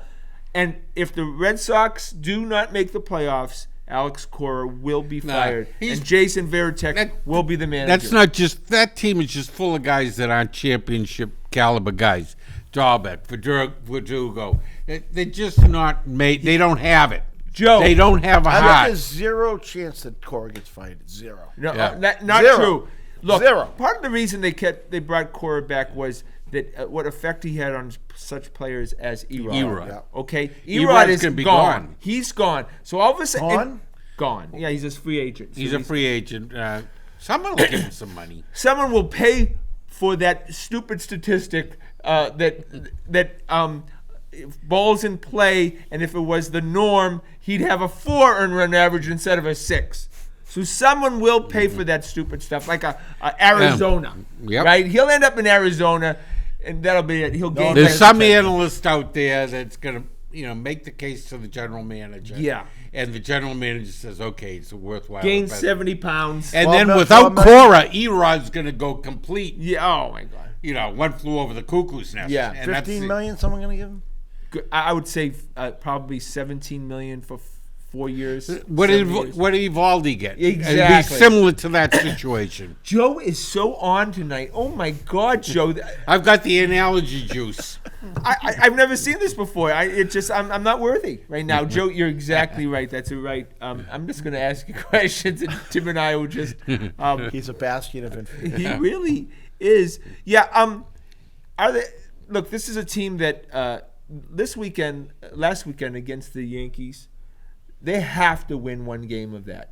And if the Red Sox do not make the playoffs, Alex Cora will be fired, and Jason Varitek will be the manager. That's not just that team is just full of guys that aren't championship caliber guys. Dahlbeck, Verdugo. They're just not made. They don't have it. Joe. They don't have a I think heart. there's zero chance that Cora gets fired. Zero. No, Yeah. not Zero. true. Look, Zero. part of the reason they brought Cora back was that what effect he had on such players as Erod. Erod. Yeah. Okay, Erod's Erod is gonna be gone. gone. He's gone. So all of a sudden, Gone? Gone. Yeah, he's a free agent. So He's a free agent. Someone will give him some money. Someone will pay for that stupid statistic that balls in play, and if it was the norm, he'd have a 4 earned run average instead of a 6. So someone will pay for that stupid stuff, like a Arizona, Yep. right? He'll end up in Arizona, and that'll be it. He'll gain. There's some 10%. analyst out there that's going to make the case to the general manager. Yeah. And the general manager says, okay, it's a worthwhile Gain investment. 70 pounds. And 12 then mil- without 12 Cora, Erod's going to go complete. Yeah. Oh my God. One flew over the cuckoo's nest. Yeah. And that's 15 it. million. Someone gonna give him? I would say probably 17 million for 4 years. What 7 did years. Evaldi get? It'd Exactly. be similar to that situation. Joe is so on tonight. Oh my God, Joe! I've got the analogy juice. I've never seen this before. I'm not worthy right now, Joe. You're exactly right. That's right. I'm just going to ask you questions, and Tim and I will just. He's a bastion of information. He really is. Yeah. Look, this is a team that last weekend against the Yankees, they have to win one game of that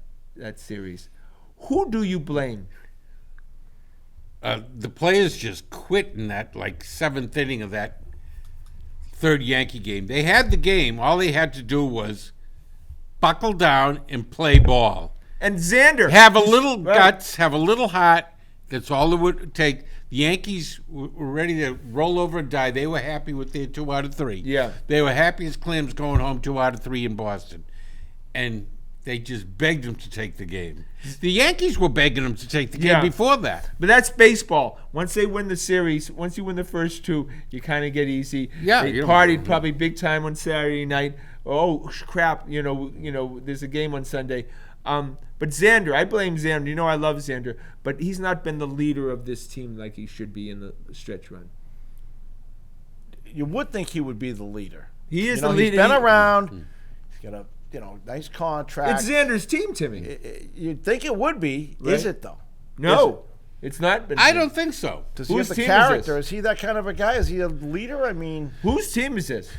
series. Who do you blame? The players just quit in that seventh inning of that third Yankee game. They had the game. All they had to do was buckle down and play ball. And Xander. Have a little Right. guts, have a little heart. That's all it would take. The Yankees were ready to roll over and die. They were happy with their 2 out of 3. Yeah. They were happy as clams going home 2 out of 3 in Boston. And they just begged them to take the game. The Yankees were begging them to take the game Yeah. before that. But that's baseball. Once they win the series, once you win the first 2, you kind of get easy. Yeah, They you don't- partied probably big time on Saturday night. Oh crap! There's a game on Sunday. But Xander, I blame Xander. You know I love Xander, but he's not been the leader of this team like he should be in the stretch run. You would think he would be the leader. He is You know, the leader. He's been He- around. He's got a nice contract. It's Xander's team, Timmy. You'd think it would be. Right. Is it though? No, it's not been. I don't think so. Does he Whose have the team is character? this? Is he that kind of a guy? Is he a leader? I mean, Whose team is this?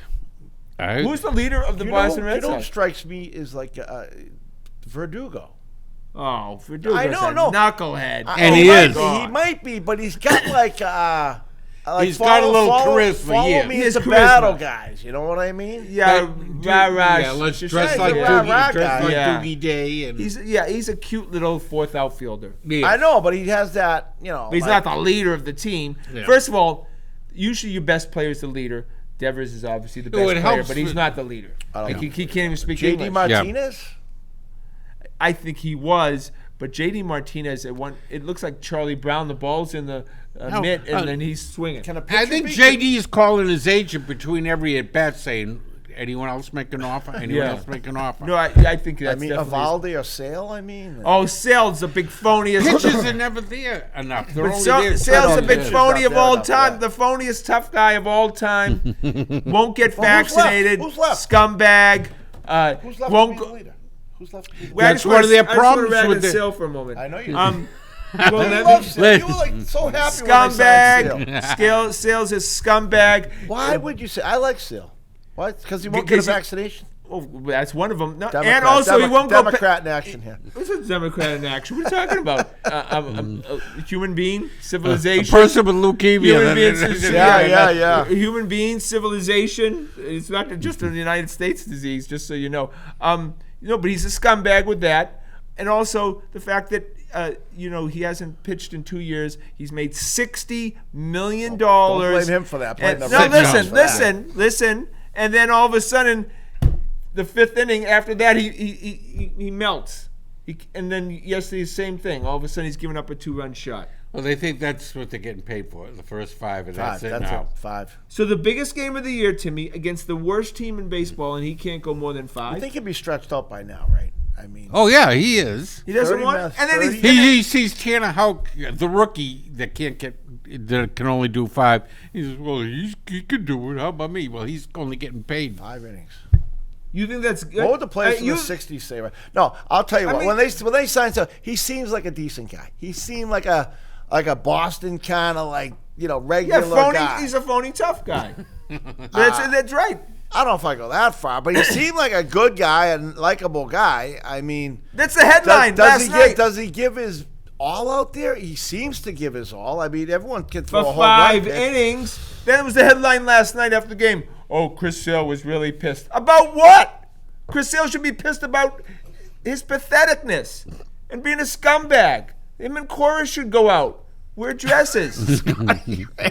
I- Who's the leader of the Boston Red you know who Sox? strikes me is like Verdugo. Oh, Verdugo's I know, a no. knucklehead. And he might is. be, he might be, but he's got He's got a little charisma, Follow yeah. me He has into charisma. battle, guys. You know what I mean? Yeah, rah, rah. Yeah, let's just- dress he's like a Doogie, rah-rah dress guy. like Yeah. Doogie Day. And He's a cute little fourth outfielder. yeah. I know, but he has that. But he's not the leader of the team. Yeah. First of all, usually your best player is the leader. Devers is obviously the best it player, helps but he's with- not the leader. I don't know. He can't even speak JD English. Martinez. I think he was, but JD Martinez it looks like Charlie Brown. The ball's in the mitt, and then he's swinging. Can a pitcher I think be- JD is calling his agent between every at bat saying, anyone else make an offer? Anyone Yeah. else make an offer? No, I think that's I mean, definitely. Evaldi or Sale. I mean, Oh, Sale's a big phony. Pitchers are never there enough. They're But only Sale's there a certain big days. phony of Not there all enough, time. yeah. The phoniest tough guy of all time. Won't get Well, who's left? vaccinated. Who's left? Scumbag. who's left Won't to be go. the leader? Who's left to be the Well, I That's just one wanna- of their I just wanna problems rag with on the- Sale for a moment. I know you. Well, You let love me- Sale. You were like so happy when they signed Sale. Scumbag. Sale's a scumbag. Why would you say I like Sale? Why? Because he won't get a Because he- vaccination. Oh, that's one of them. No, Democrat, and also he won't go. Democrat in action here. What's a Democrat in action? What are you talking about? A human being, A civilization. person with leukemia. Human beings, Yeah. Human being, civilization. It's not just a United States disease, just so you know. But he's a scumbag with that, and also the fact that he hasn't pitched in 2 years. He's made $60 million. Don't blame him for that. Blame And, the no, Red Sox for listen. And then all of a sudden, the fifth inning after that, he melts. And then yesterday, same thing. All of a sudden, he's giving up a 2-run shot. Well, they think that's what they're getting paid for, the first 5, and Five. that's it That's now. it. 5. So the biggest game of the year, Timmy, against the worst team in baseball, and he can't go more than I 5. think he'd be stretched out by now, right? I mean, Oh, yeah, he is. He doesn't 30 want. minutes, And then 30. He sees Tanner Houck, the rookie that that can only do 5. He says, well, he can do it. How about me? Well, he's only getting paid. 5 innings. You think that's good? What would the players from the you- '60s say? Right? No, I'll tell you I what. mean- when they signed him, he seems like a decent guy. He seemed like a Boston kind of regular phony. guy. He's a phony tough guy. That's right. I don't know if I go that far, but he seemed like a good guy and likable guy. I mean, That's the headline last night. does he give his all out there? He seems to give his all. I mean, everyone can throw For a whole run 5 pick. innings. That was the headline last night after the game. Oh, Chris Sale was really pissed. About what? Chris Sale should be pissed about his patheticness. and being a scumbag. Him and Cora should go out. Wear dresses.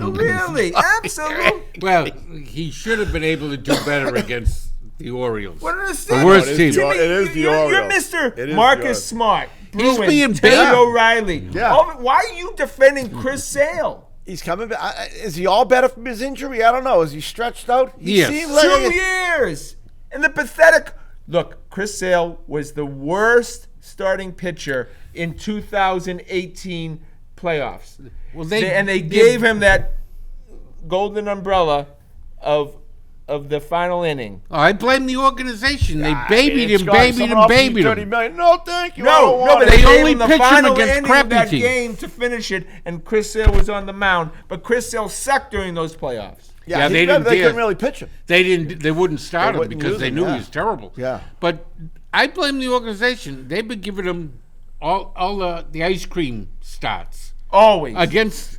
Really? Absolutely. Well, he should have been able to do better against the Orioles. What understand? The worst team. Jimmy, It is the you're Orioles. Mr. It is Marcus the Orioles. Smart. He's Bruins, being Teddy bad. O'Reilly. Yeah. Why are you defending Chris Sale? He's coming back. Is he all better from his injury? I don't know. Is he stretched out? He Yes. seemed like 2 years. And the pathetic. Look, Chris Sale was the worst starting pitcher in 2018 playoffs. Well, they gave him that golden umbrella of the final inning. Oh, I blame the organization. They I babied mean, him, Scott, babied someone him, offered you babied 30 him. million. No, thank you. I No, don't no, want but it. they They gave only him the pitched him final against inning crappy of that teams. game to finish it, and Chris Sale was on the mound. But Chris Sale sucked during those playoffs. Yeah, he's they better. didn't They dare. couldn't really pitch him. They wouldn't start him wouldn't because use they him, knew yeah. he was terrible. Yeah. But I blame the organization. They've been giving him all the ice cream starts Always. against,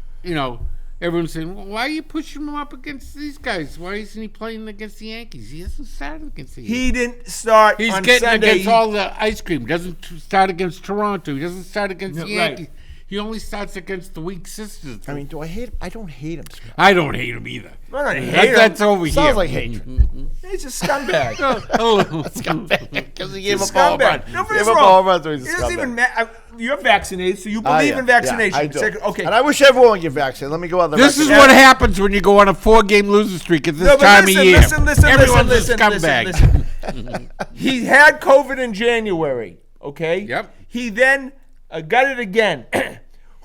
everyone's saying, well, why are you pushing him up against these guys? Why isn't he playing against the Yankees? He hasn't started against the Yankees. He didn't start He's on getting Sunday. against all the ice cream. Doesn't start against Toronto. He doesn't start against the Right. Yankees. He only starts against the weak sisters. I mean, do I hate him? I don't hate him, Scott. I don't hate him either. I don't hate him. That's over here. Sounds like hatred. He's a scumbag. Because he gave He's up a all scumbag. runs. No, but Gave it's up wrong. all runs, so he's a It doesn't scumbag. even matter. You're vaccinated, so you believe in vaccination. I do. Okay. And I wish everyone would get vaccinated. Let me go on the This is record. what happens when you go on a 4-game losing streak at this No, but time listen, of year. listen, Everyone's listen, a scumbag. listen. He had COVID in January, okay? Yep. He then got it again.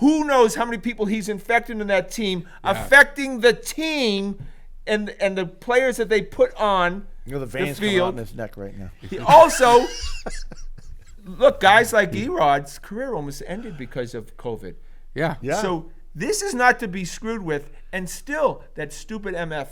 Who knows how many people he's infected in that team, affecting the team and the players that they put on The veins coming out field. in his neck right now. He also, look, guys like Erod's career almost ended because of COVID. Yeah. Yeah. So this is not to be screwed with, and still that stupid MF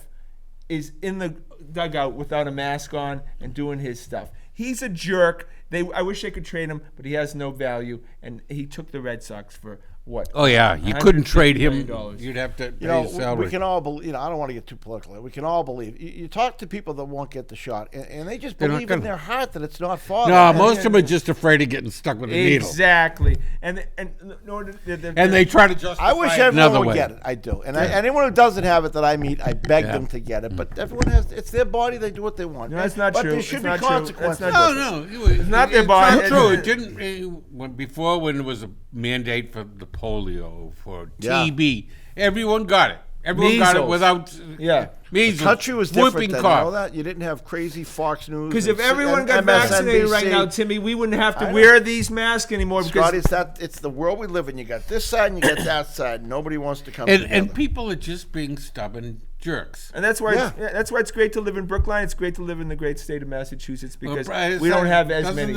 is in the dugout without a mask on and doing his stuff. He's a jerk. I wish they could trade him, but he has no value, and he took the Red Sox for what? Oh, yeah. You couldn't trade him. $150 million. You'd have to You pay know, his salary. we can all believe. I don't want to get too political. We can all believe. You talk to people that won't get the shot, and they just They're not believe in gonna. their heart that it's not for No, them. most of them are just afraid of getting stuck with a needle. Exactly. And And they try to justify I wish it everyone another would way. get it. I do. And anyone who doesn't have it that I meet, I beg them to get it. But everyone has. It's their body. They do what they want. No, that's not but true. there It's should not be true. consequences. That's not No, It's not their body. It's not true. It- It didn't. When there was a mandate for the polio, for Yeah. TB, everyone got it. Everyone got it Measles. without. Yeah. Measles. The country was different whooping then. cough. You know that? You didn't have crazy Fox News. Because and if everyone and got vaccinated right MSNBC. now, Timmy, we wouldn't have to I know. wear these masks anymore. Scotty, Because it's the world we live in. You got this side and you got that side. Nobody wants to come And together. people are just being stubborn jerks. and that's why Yeah. that's why it's great to live in Brookline. It's great to live in the great state of Massachusetts because Well, we don't have as doesn't many.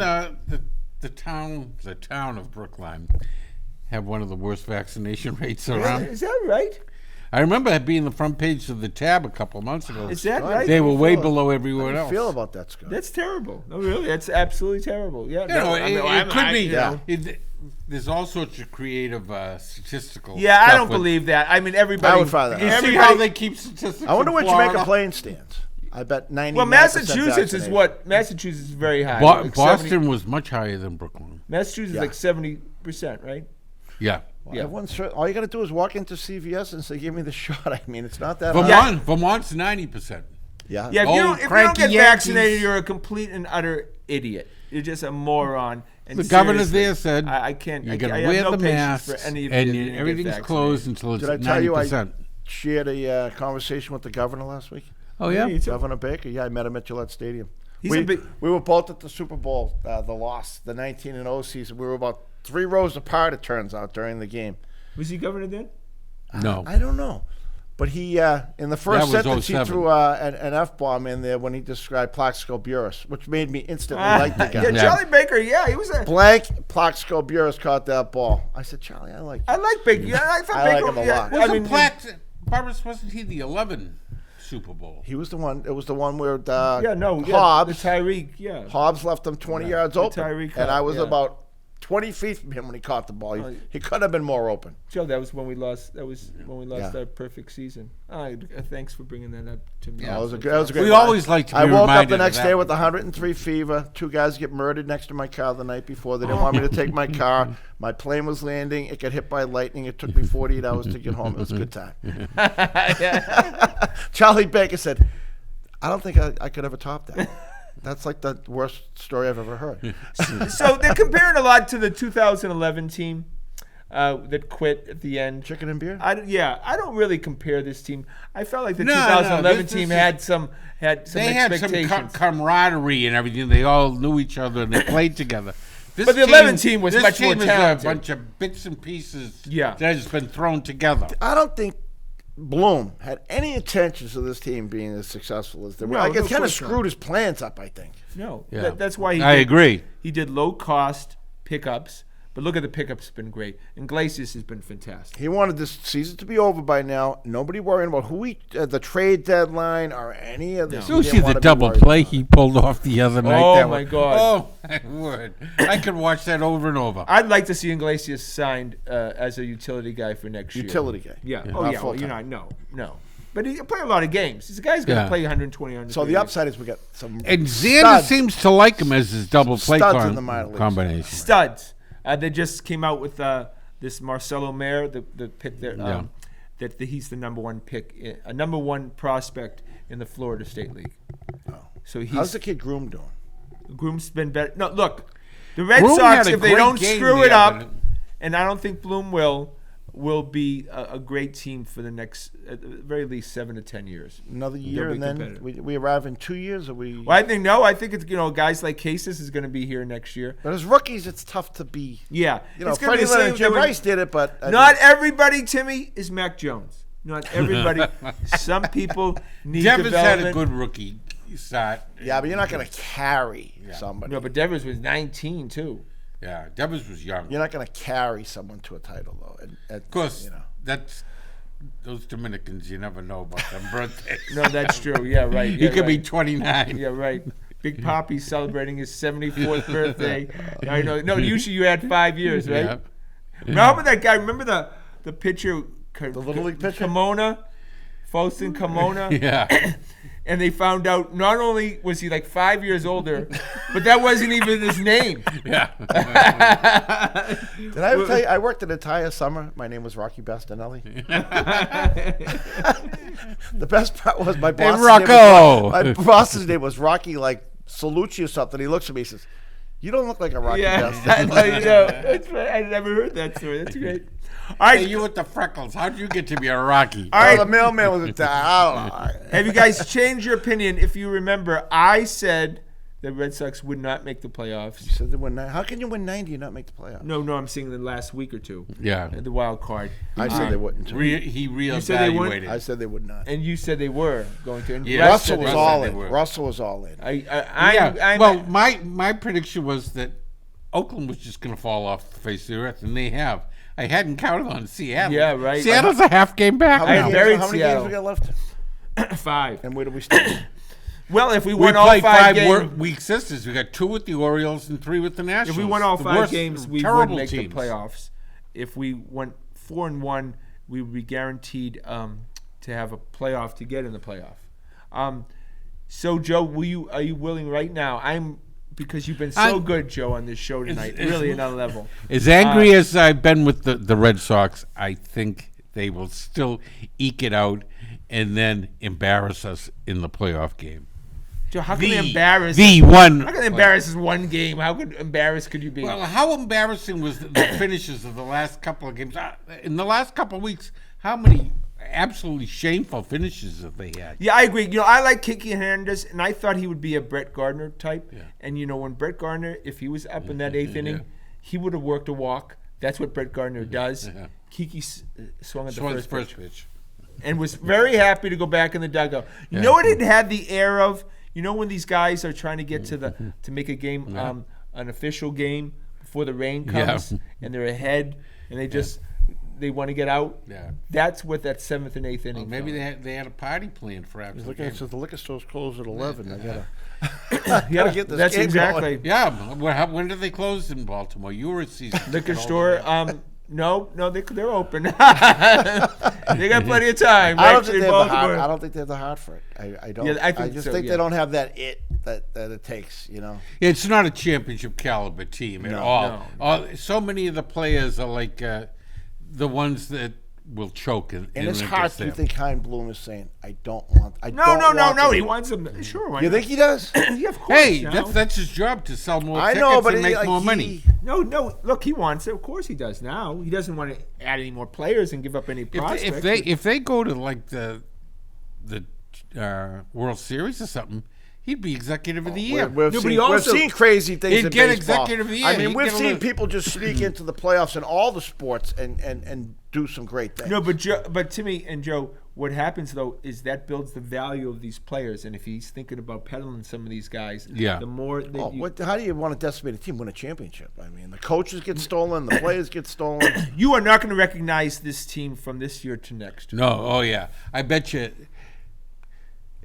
The town of Brookline have one of the worst vaccination rates around. Is that right? I remember it being the front page of the Tab a couple of months ago. Is that Scott, right? They were way How below do everyone you else. feel about that, Scott? That's terrible. No, really, that's absolutely terrible. Yeah, You know, it could be. you know. There's all sorts of creative statistical. Yeah, I stuff don't with- believe that. I mean, everybody. I would find that You out. see how they keep statistics. I wonder in what Florida? Jamaica Plain stands. I bet 90. Well, Massachusetts is what? Massachusetts is very high. Like Boston 70 was much higher than Brooklyn. Massachusetts Yeah. is like 70%, right? Yeah. Yeah. All you got to do is walk into CVS and say, "Give me the shot." I mean, it's not that Vermont's 90%. Yeah. Yeah, if Old you don't cranky get Yankees. vaccinated, you're a complete and utter idiot. You're just a moron. And The governor seriously, there said, I can't. "You're I going have to wear no the patience masks, for any of and you that get everything's vaccinated. closed until it's Did I tell you 90%." I shared a conversation with the governor last week? Oh yeah. Me too. Governor Baker. Yeah, I met him at Gillette Stadium. He's we, a big- we were both at the Super Bowl, the loss, the 19-0 season. We were about 3 rows apart, it turns out, during the game. Was he governor then? No. I don't know. But he, in the first That was sentence, he 07. threw an F-bomb in there when he described Plaxico Burress, which made me instantly like the guy. Yeah, Yeah. Charlie Baker. Yeah, he was a. Blank Plaxico Burress caught that ball. I said, Charlie, I like you. I like Baker. Yeah, I thought I like Baker. him a yeah, lot. I mean, Boris, wasn't he the 11 Super Bowl? He was the one. It was the one where yeah, no, Hobbs, the Tyreek. Yeah, Hobbs left him 20 yards the open, Tyreek and I was yeah. about 20 feet from him when he caught the ball. He could have been more open. Joe, that was when we lost. That was when we lost Yeah. our perfect season. Thanks for bringing that up to me. Yeah, that was a great We one. always like to be I woke up reminded the of next that day one. with 103 fever. 2 guys get murdered next to my car the night before. They didn't want me to take my car. My plane was landing. It got hit by lightning. It took me 48 hours to get home. It was a good time. Charlie Baker said, I don't think I could ever top that. That's like the worst story I've ever heard. So they're comparing a lot to the 2011 team that quit at the end. Chicken and beer? I don't really compare this team. I felt like the No, 2011 this team is- had some They had some expectations. camaraderie and everything. They all knew each other and they played together. This But the 11 team was this much more team is talented. a bunch of bits and pieces Yeah. that has been thrown together. I don't think Bloom had any intentions of this team being as successful as they were. No, Like, it of kind of course not. screwed his plans up, I think. No, Yeah. that's why I agree. He did low cost pickups, but look at the pickups been great. And Iglesias has been fantastic. He wanted this season to be over by now. Nobody worrying about the trade deadline or any of this. You He see didn't the wanna be double worried play about he it. pulled off the other night. Oh, That my was- God. Oh, I would. I could watch that over and over. I'd like to see Iglesias signed as a utility guy for next year. Utility guy. Yeah. Not Oh, yeah. Well, full-time. no. But he play a lot of games. This guy's going to Yeah. play 120, 130 So the upside is we got some And Xander studs. seems to like him as his double play Studs in the minor leagues. combination. studs. They just came out with this Marcelo Mayer, the pick there, Yeah. he's the number one pick, a number one prospect in the Florida State League. So How's the kid Groom doing? Groom's been better. No, look, the Red Groom Sox, had a if they great don't game screw the it other up, and I don't think Bloom will be a great team for the next, at the very least, 7 to 10 years. Another year, They'll be and then competitive. we arrive in 2 years, or we? Well, I think it's guys like Casas is going to be here next year. But as rookies, it's tough to be. Yeah, It's gonna Freddie be the Lynn same and Jim doing- Rice did it, but Not everybody, Timmy, is Mac Jones. Not everybody. Some people need Devers had development. a good rookie start. Yeah, but you're not going to carry somebody. No, but Devers was 19 too. Yeah, Devers was young. You're not going to carry someone to a title, though. Of course, that's those Dominicans. You never know about their birthdays. No, that's true. Yeah, right. He Yeah, could be right. 29. Yeah, right. Big Poppy's celebrating his 74th birthday. I know. No, usually you had 5 years, right? Yeah. Remember that guy? Remember the pitcher? The Little League pitcher? Kimona, Faustin Kimona. Yeah. And they found out not only was he like 5 years older, but that wasn't even his name. Yeah. Did I ever tell you, I worked an entire summer. My name was Rocky Bastinelli. The best part was my boss. Rocco! My boss's name was Rocky, like Salucci or something. He looks at me and says, "You don't look like a Rocky Yeah, Bastinelli." that's right. I never heard that story. That's great. All right, Hey, you with the freckles. How'd you get to be a Rocky? all right. The mailman was Italian. I don't know. Have you guys changed your opinion? If you remember, I said the Red Sox would not make the playoffs. You said they win 90. How can you win 90 and not make the playoffs? No, I'm saying the last week or two. Yeah. The wild card. I said they wouldn't. He said they wouldn't? reevaluated. I said they would not. And you said they were going to. And Yeah. Russ Russell said was they all they in. were. Russell was all in. I'm, Well, my prediction was that Oakland was just going to fall off the face of the earth, and they have. I hadn't counted on Seattle. Yeah, right. Seattle's a half game back. How I many, now. games, buried how many Seattle. games we got left? 5. And where do we stand? Well, if we We won all played 5 five games, week sisters. We got 2 with the Orioles and 3 with the Nationals. if we won all The 5 worst, games, we would terrible make teams. the playoffs. If we went 4-1, we would be guaranteed to have a playoff to get in the playoff. So, Joe, are you willing right now? Because you've been so good, Joe, on this show tonight. It's- Really another level. As angry as I've been with the Red Sox, I think they will still eke it out and then embarrass us in the playoff game. Joe, how can they embarrass? The one. How can they embarrass us one game? How embarrassed could you be? Well, how embarrassing was the finishes of the last couple of games? In the last couple of weeks, how many absolutely shameful finishes have they had? Yeah, I agree. I like Kiki Hernandez, and I thought he would be a Brett Gardner type. Yeah. And when Brett Gardner, if he was up in that 8th inning, he would have worked a walk. That's what Brett Gardner does. Yeah. Kiki swung at the Swung first first pitch pitch. and was very happy to go back in the dugout. You know what it had the air of? When these guys are trying to get to make a game, an official game before the rain comes, and they're ahead, and they just they want to get out. Yeah. That's what that 7th and 8th inning. Maybe felt. they had a party planned for after He's the looking game. at the liquor store's closed at 11. I gotta Yeah, get this that's game exactly. going. Yeah, when did they close in Baltimore? You were at season Liquor ticket store. holder. No, they're open. They got plenty of time. I don't Actually, think they have the Baltimore. heart. I don't think they have the heart for it. I don't. Yeah, I think just so, think yeah. they don't have that that it takes. It's not a championship caliber team at all. So many of the players are like the ones that will choke. In his heart, against do you them. think Hein Bloom is saying, "I don't want"? No. He wants them. Sure. Why You not? think he does? Yeah, of course. Hey, now. that's his job to sell more I tickets know, but and make like, more money. No. Look, he wants it. Of course, he does. Now he doesn't want to add any more players and give up any prospects. If they go to like the World Series or something, he'd be executive of the year. We've No, but he seen, also- we've seen crazy things He'd in get baseball. executive of the year. I mean, He'd we've get a seen little- people just sneak into the playoffs in all the sports and do some great things. No, but Timmy and Joe, what happens though is that builds the value of these players, and if he's thinking about peddling some of these guys, Yeah. the more that How do you want to decimate a team win a championship? I mean, the coaches get stolen, the players get stolen. you are not going to recognize this team from this year to next. No, oh yeah, I bet you.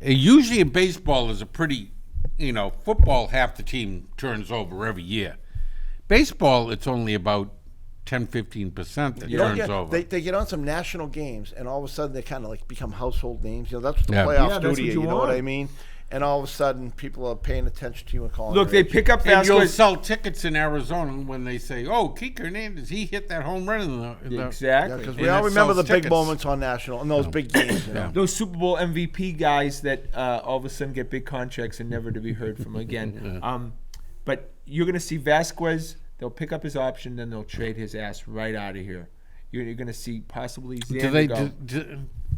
Usually in baseball is a pretty, football half the team turns over every year. Baseball, it's only about 10-15% that turns over. They get on some national games, and all of a sudden they kind of like become household names. That's what the Yeah. playoffs Yeah, do that's to what you. you You know what want. I mean? And all of a sudden, people are paying attention to you and calling. Look, your they pick up And you'll Vasquez. sell tickets in Arizona when they say, "Oh, Keith Hernandez, he hit that home run in the Exactly. because And we all it remember sells the big tickets. moments on national and those big games. Those Super Bowl MVP guys that all of a sudden get big contracts and never to be heard from again. But you're going to see Vasquez. They'll pick up his option, then they'll trade his ass right out of here. You're going to see possibly Do Xander they? go.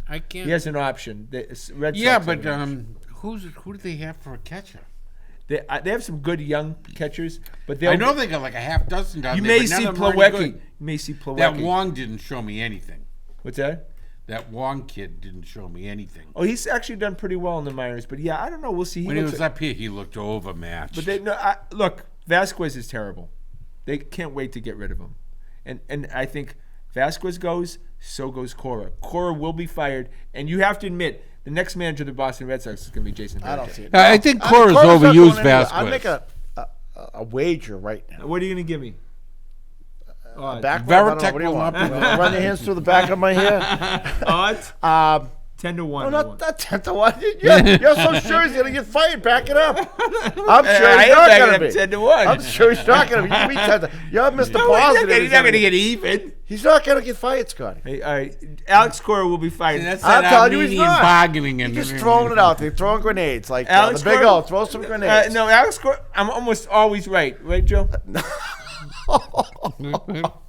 I can't. He has an option. The Red Yeah, Sox have but an option. who do they have for a catcher? They have some good young catchers, but I know they got like a half dozen down you there. may but none see of them are any Plawecki. good. You may see Plawecki. That Wong didn't show me anything. What's that? That Wong kid didn't show me anything. Oh, he's actually done pretty well in the minors, but yeah, I don't know. We'll see. When he looks was up here, he looked overmatched. But look, Vasquez is terrible. They can't wait to get rid of him, and I think Vasquez goes, so goes Cora. Cora will be fired, and you have to admit the next manager of the Boston Red Sox is going to be Jason Varitek. I don't see it. I think I mean, Cora's Cora's not overused going anywhere. Vasquez. I'd make a wager right now. What are you going to give me? Back rub? I don't know. Varitek What do you will want? not be- Run your hands through the back of my hair. Odds? 10-1. No, not 10 to 1. You're so sure he's going to get fired. Back it up. I'm sure I he's am not backing going up to be. 10 to 1. I'm sure he's not going to be. You be 10 to, you're Mr. Positive. He's not going to get even. He's not going to get fired, Scotty. Hey, all right, Alex Cora will be fired. And that's I'm that telling you, he's Armenian not. bargaining. He's And just throwing it out there, throwing grenades like Alex the big Cora- O. Throw some grenades. No, Alex Cora. I'm almost always right, Joe?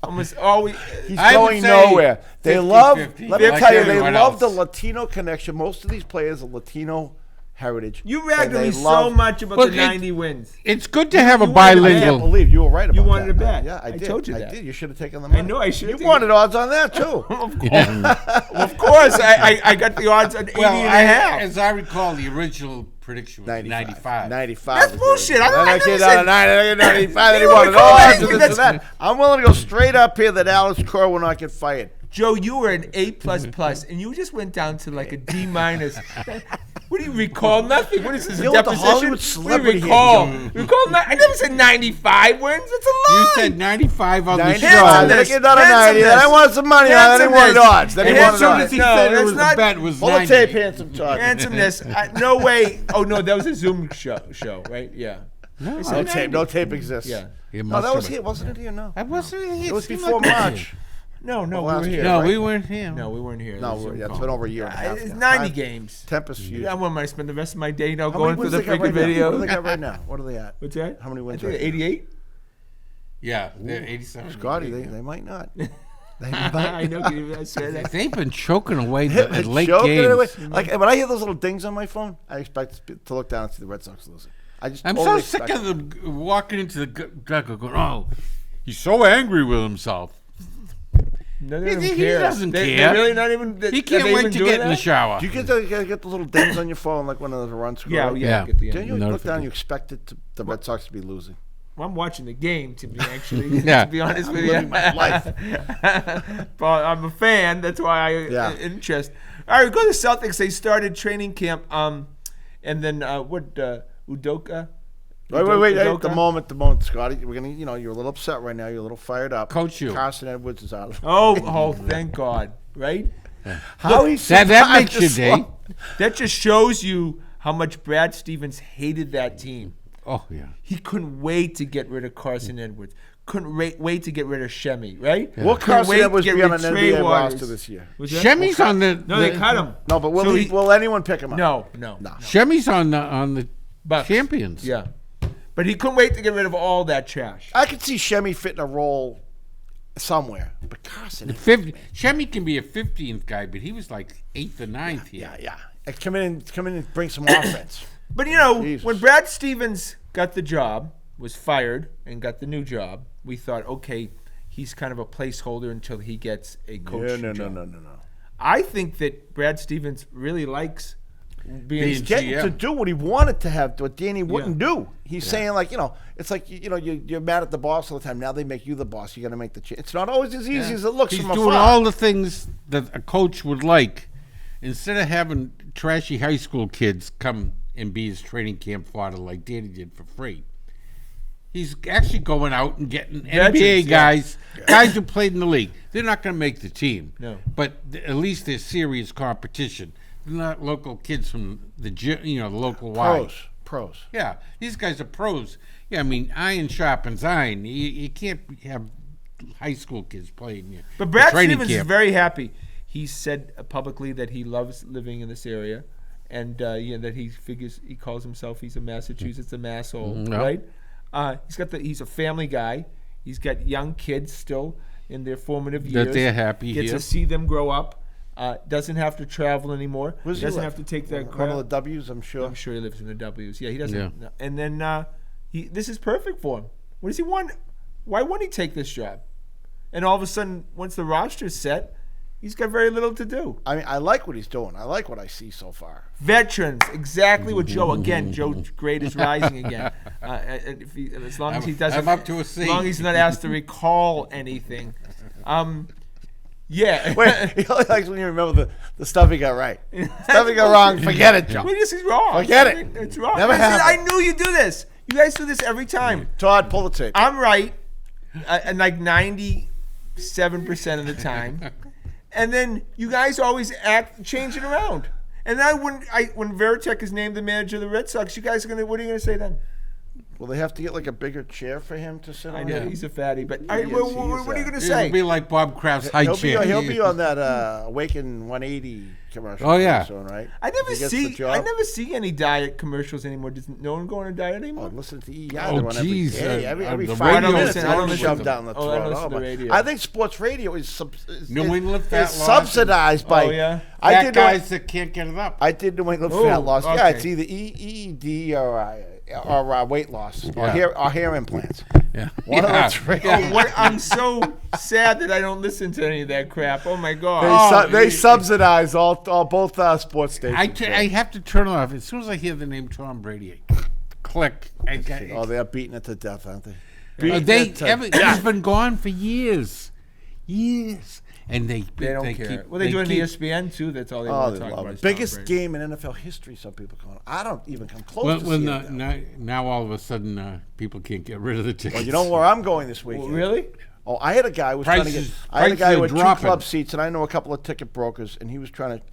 Almost always. He's I would going say nowhere. They 50-50. love. Let me Like tell you, they everyone love the else. Latino connection. Most of these players are Latino heritage. You ragged and on they me so love- much about Look, the 90 wins. It's good to have a you wanted to I can't bilingual. believe you were right about You that. wanted to bet. Yeah, I I did. told you I that. did. You should have taken the money. know I should have You taken- wanted odds on that too. Of course, I got the odds on 80 Well, and a half. as I recall, the original prediction was 95. 95. That's bullshit. I Then I never came said- down to 95. Then he You wanted don't recall odds anything. and this and that. I'm willing to go straight up here that Alex Cora will not get fired. Joe, you were an A++, and you just went down to like a D-. What do you recall? Nothing. What is this, a You're with the deposition? Hollywood What do celebrity you recall? here, Recall? I never said 95 wins. It's a lie. You said 95 on the 95. show. Handsomeness. Then I get down to 90. Then I wanted some money on it. Then he wanted odds. Then he wanted Handsomeness. odds. He No, said it that's was not- the bet was Pull the 90. tape, handsome Todd. Handsomeness. No way. Oh, no, that was a Zoom show, right? Yeah. No, No tape. No tape exists. Yeah. It No, must that have was been. here. Wasn't it here? No. I wasn't here. It was seemed before like it March. No, we last were year, here. No, right? we weren't here. No, we weren't here. No, That was yeah, Zoom it's call. been over a year and a half. It's now. 90 Time- games. Tempest Fusion. Yeah, when I spend the rest of my day now How going many through wins the they got freaking right now? What video. do they got right now? What are they at? What's that? How many wins I think right now? 88. Yeah, they're 87. Scotty, they might not. They I might. know. I said that. They've been choking away They're at late joking it away. games. Like when I hear those little dings on my phone, I expect to look down and see the Red Sox losing. I just I'm totally so sick expect of them walking into the dugout going, "Oh, he's so angry with himself. No, they don't He care. doesn't They're care. really not even. He can't wait to get in the shower." Do you get the little dings on your phone like when there's a run score? Yeah, right? yeah. Yeah. Get the Then you look down, Notification. you expect the Red Sox to be losing. Well, I'm watching the game to be actually Yeah. to be honest with living you. my life. But I'm a fan. That's why I interest. All right, we go to the Celtics. They started training camp. And then Udoka. Wait, Udoka? the moment, Scotty. We're gonna, you're a little upset right now. You're a little fired up. Coach you. Carson Edwards is out. Oh, thank God. Right? How he That survived makes the your day. slump. That just shows you how much Brad Stevens hated that team. Oh, yeah. He couldn't wait to get rid of Carson Edwards. Couldn't wait to get rid of Shemi, right? Will Couldn't Carson wait to Edwards get be on rid an of Trey NBA Waters. roster this year? Was that? Shemi's on the. No, they cut him. No, but will So will anyone pick him up? No. Shemi's on the Bucks. champions. Yeah. But he couldn't wait to get rid of all that trash. I could see Shemi fitting a role somewhere, but Carson. Shemi can be a 15th guy, but he was like 8th or 9th here. Yeah. Come in and bring some offense. But Jesus. when Brad Stevens got the job, was fired, and got the new job, we thought, okay, he's kind of a placeholder until he gets a coach job. No. I think that Brad Stevens really likes being He's getting GM. to do what he wanted to have, what Danny wouldn't do. He's saying, like, it's like, you're mad at the boss all the time. Now they make you the boss. You got to make the change. It's not always as easy as it looks He's from doing afar. all the things that a coach would like. Instead of having trashy high school kids come and be his training camp fodder like Danny did for free, he's actually going out and getting Veterans, NBA guys who played in the league. They're not going to make the team, No. but at least they're serious competition. They're not local kids from the the local Y. Pros. Yeah, these guys are pros. Yeah, I mean, iron sharpens iron. You can't have high school kids playing here. But Brad training Stevens is camp. very happy. He said publicly that he loves living in this area, and that he calls himself he's a Massachusetts masshole, No. right? He's a family guy. He's got young kids still in their formative years. That they're happy Gets here. to see them grow up. Doesn't have to travel anymore. Where's he Doesn't live? have to take that One of the crap. W's, I'm sure. I'm sure he lives in the W's. Yeah, he doesn't. Yeah. No. And then this is perfect for him. What does he want? Why wouldn't he take this job? And all of a sudden, once the roster's set, he's got very little to do. I mean, I like what he's doing. I like what I see so far. Veterans, exactly what Joe. Again, Joe's grade is rising again. As long as he doesn't, I'm up to a C. As long as he's not asked to recall anything. Yeah. Wait, he only likes when you remember the stuff he got right. Stuff he got wrong, forget it, Joe. Well, this is wrong. Forget it. It's wrong. Never Listen, I happened. knew you'd do this. You guys do this every time. Todd, pull the tape. I'm right, and like 97% of the time, and then you guys always change it around. And then when Veritek is named the manager of the Red Sox, you guys are gonna. What are you gonna say then? Will they have to get like a bigger chair for him to sit on? I know he's a fatty, but is, what he is, are you gonna It'll say? be like Bob Kraft's high chair. He'll be on that Awaken 180 commercial. Oh, yeah. Soon, right? I never If he gets the see. job. I never see any diet commercials anymore. Does no one go on a diet Oh, anymore? listen to EI. Oh, They're on every geez, day, every the 5 radio minutes. I They're don't all listen shoved to- down the oh, I don't throat. listen to my- radio. I think sports radio is New England fat is loss. subsidized by. Oh, yeah? I Fat did guys that can't get it up. I did New England Oh, fat loss. Yeah, okay. it's either EED or weight loss or Yeah. hair implants. Yeah. One of the three. I'm so sad that I don't listen to any of that crap. Oh my They, god. they subsidize both sports stations. I have to turn it off as soon as I hear the name Tom Brady. Click. Oh, they're beating it to death, aren't they? He's been gone for years, and they don't care. keep. Well, they do it on keep- ESPN too. That's all they Oh, want they to talk love about. it. is Tom Biggest Brady. game in NFL history. Some people call it. I don't even come close Well, to when seeing that. now all of a sudden people can't get rid of the tickets. Well, you know where I'm going this weekend. Well, really? Oh, I had a guy who was trying to get. Prices- I had a guy prices with are 2 dropping. club seats, and I know a couple of ticket brokers, and he was trying to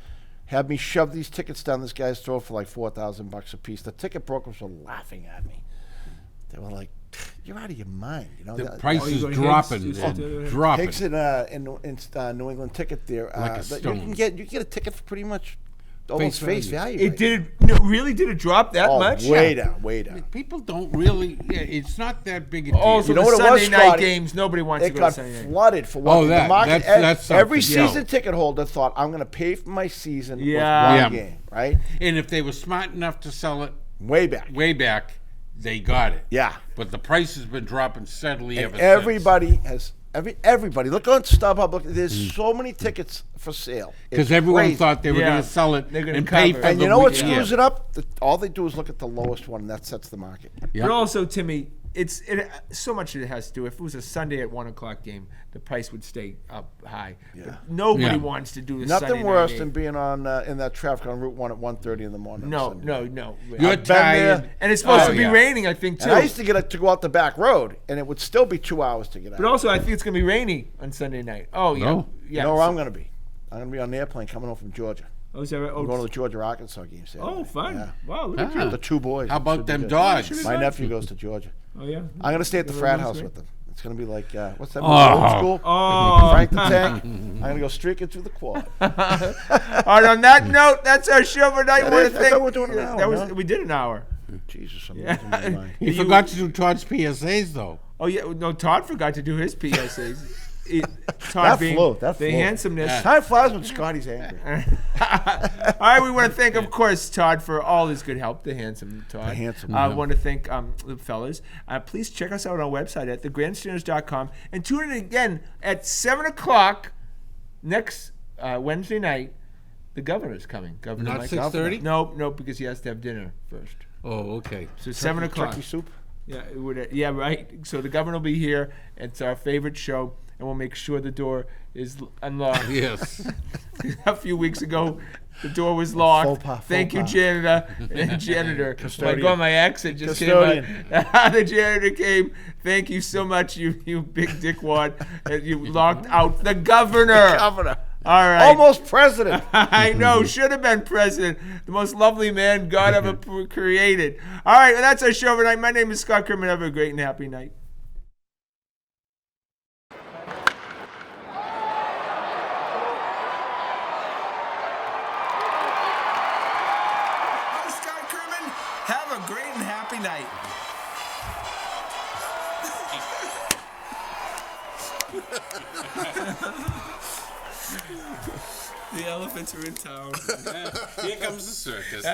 have me shove these tickets down this guy's throat for like $4,000 a piece. The ticket brokers were laughing at me. They were like, "You're out of your mind," you know. The That- price Oh, you is go to dropping. Higgs, and you said? dropping. Higgs in New England ticket there. Like a but stone. you can get a ticket for pretty much almost face value. It right did. No, really? Did it drop that now. much? Way down, way down. People don't really. Yeah, it's not that big a deal. Oh, so You know the what it was, Sunday night Scotty? games, nobody wants It to go got to Sunday night. flooded for one. Oh, thing. that- The market, that's every something. season ticket holder thought, I'm going to pay for my season Yeah. with Yeah. one game, right? And if they were smart enough to sell it Way back. way back, they got it. Yeah. But the price has been dropping steadily And ever since. everybody has everybody look on StubHub. Look, there's so many tickets for sale Because It's everyone crazy. thought they were Yeah. going to sell it They're gonna and pay cover for it. And the you know what week- screws yeah. it up? All they do is look at the lowest one, and that sets the market. Yeah. But also, Timmy, it's so much it has to do. If it was a Sunday at 1 o'clock game, the price would stay up high. Yeah. But nobody Yeah. wants to do the Nothing Sunday worse night than game. being on in that traffic on Route 1 at 1:30 in the morning. No. You're I've been there. tired. And it's supposed Oh, to be yeah. raining, I think, too. And I used to to go out the back road, and it would still be 2 hours to get out. But also, I think it's going to be rainy on Sunday night. Oh, yeah. No. Yeah. You know where I'm going to be? I'm going to be on the airplane coming home from Georgia. Oh, is that right? I'm going to Oh, the Georgia-Arkansas game Saturday. oh, fun. Yeah. Wow, look at Ah. you. The two boys. How It about should be them good. dogs? My nephew goes to Georgia. Oh, yeah. I'm going to stay at the Little frat Rose house Ray? with them. It's going to be like, what's that Oh. movie, Old School? Oh. Frank the Tank. I'm going to go streaking through the quad. All right, on that note, that's our show for tonight. That I want is- to I thank. thought we were doing an hour, that was no? we did an hour. Jesus, I'm Yeah. losing my mind. You forgot to do Todd's PSAs, though. Oh yeah, no. Todd forgot to do his PSAs. Todd That being flew. That the flew. handsomeness. Time flies when Scotty's angry. All right, we want to thank, of course, Todd for all his good help. The handsome Todd. The handsome, I yeah. want to thank the fellas. Please check us out on our website at thegrandstanders.com and tune in again at 7 o'clock next Wednesday night. The governor's coming. Governor Not Mike 6:30? No, because he has to have dinner first. Oh, okay. So 7 o'clock. Turkey soup. Yeah, it would, yeah, right. So the governor will be here. It's our favorite show, and we'll make sure the door is unlocked. Yes. A few weeks ago, the door was locked. Faux pas, Thank you, faux pas. janitor. Custodian. My God, my accent just Custodian. came out. The janitor came. Thank you so much, you big dickwad. You locked out the governor. Governor. All right. Almost president. I know, should have been president. The most lovely man God ever created. All right, well, that's our show tonight. My name is Scott Kerman. Have a great and happy night. I'm Scott Kerman. Have a great and happy night. The elephants are in town. Here comes the circus.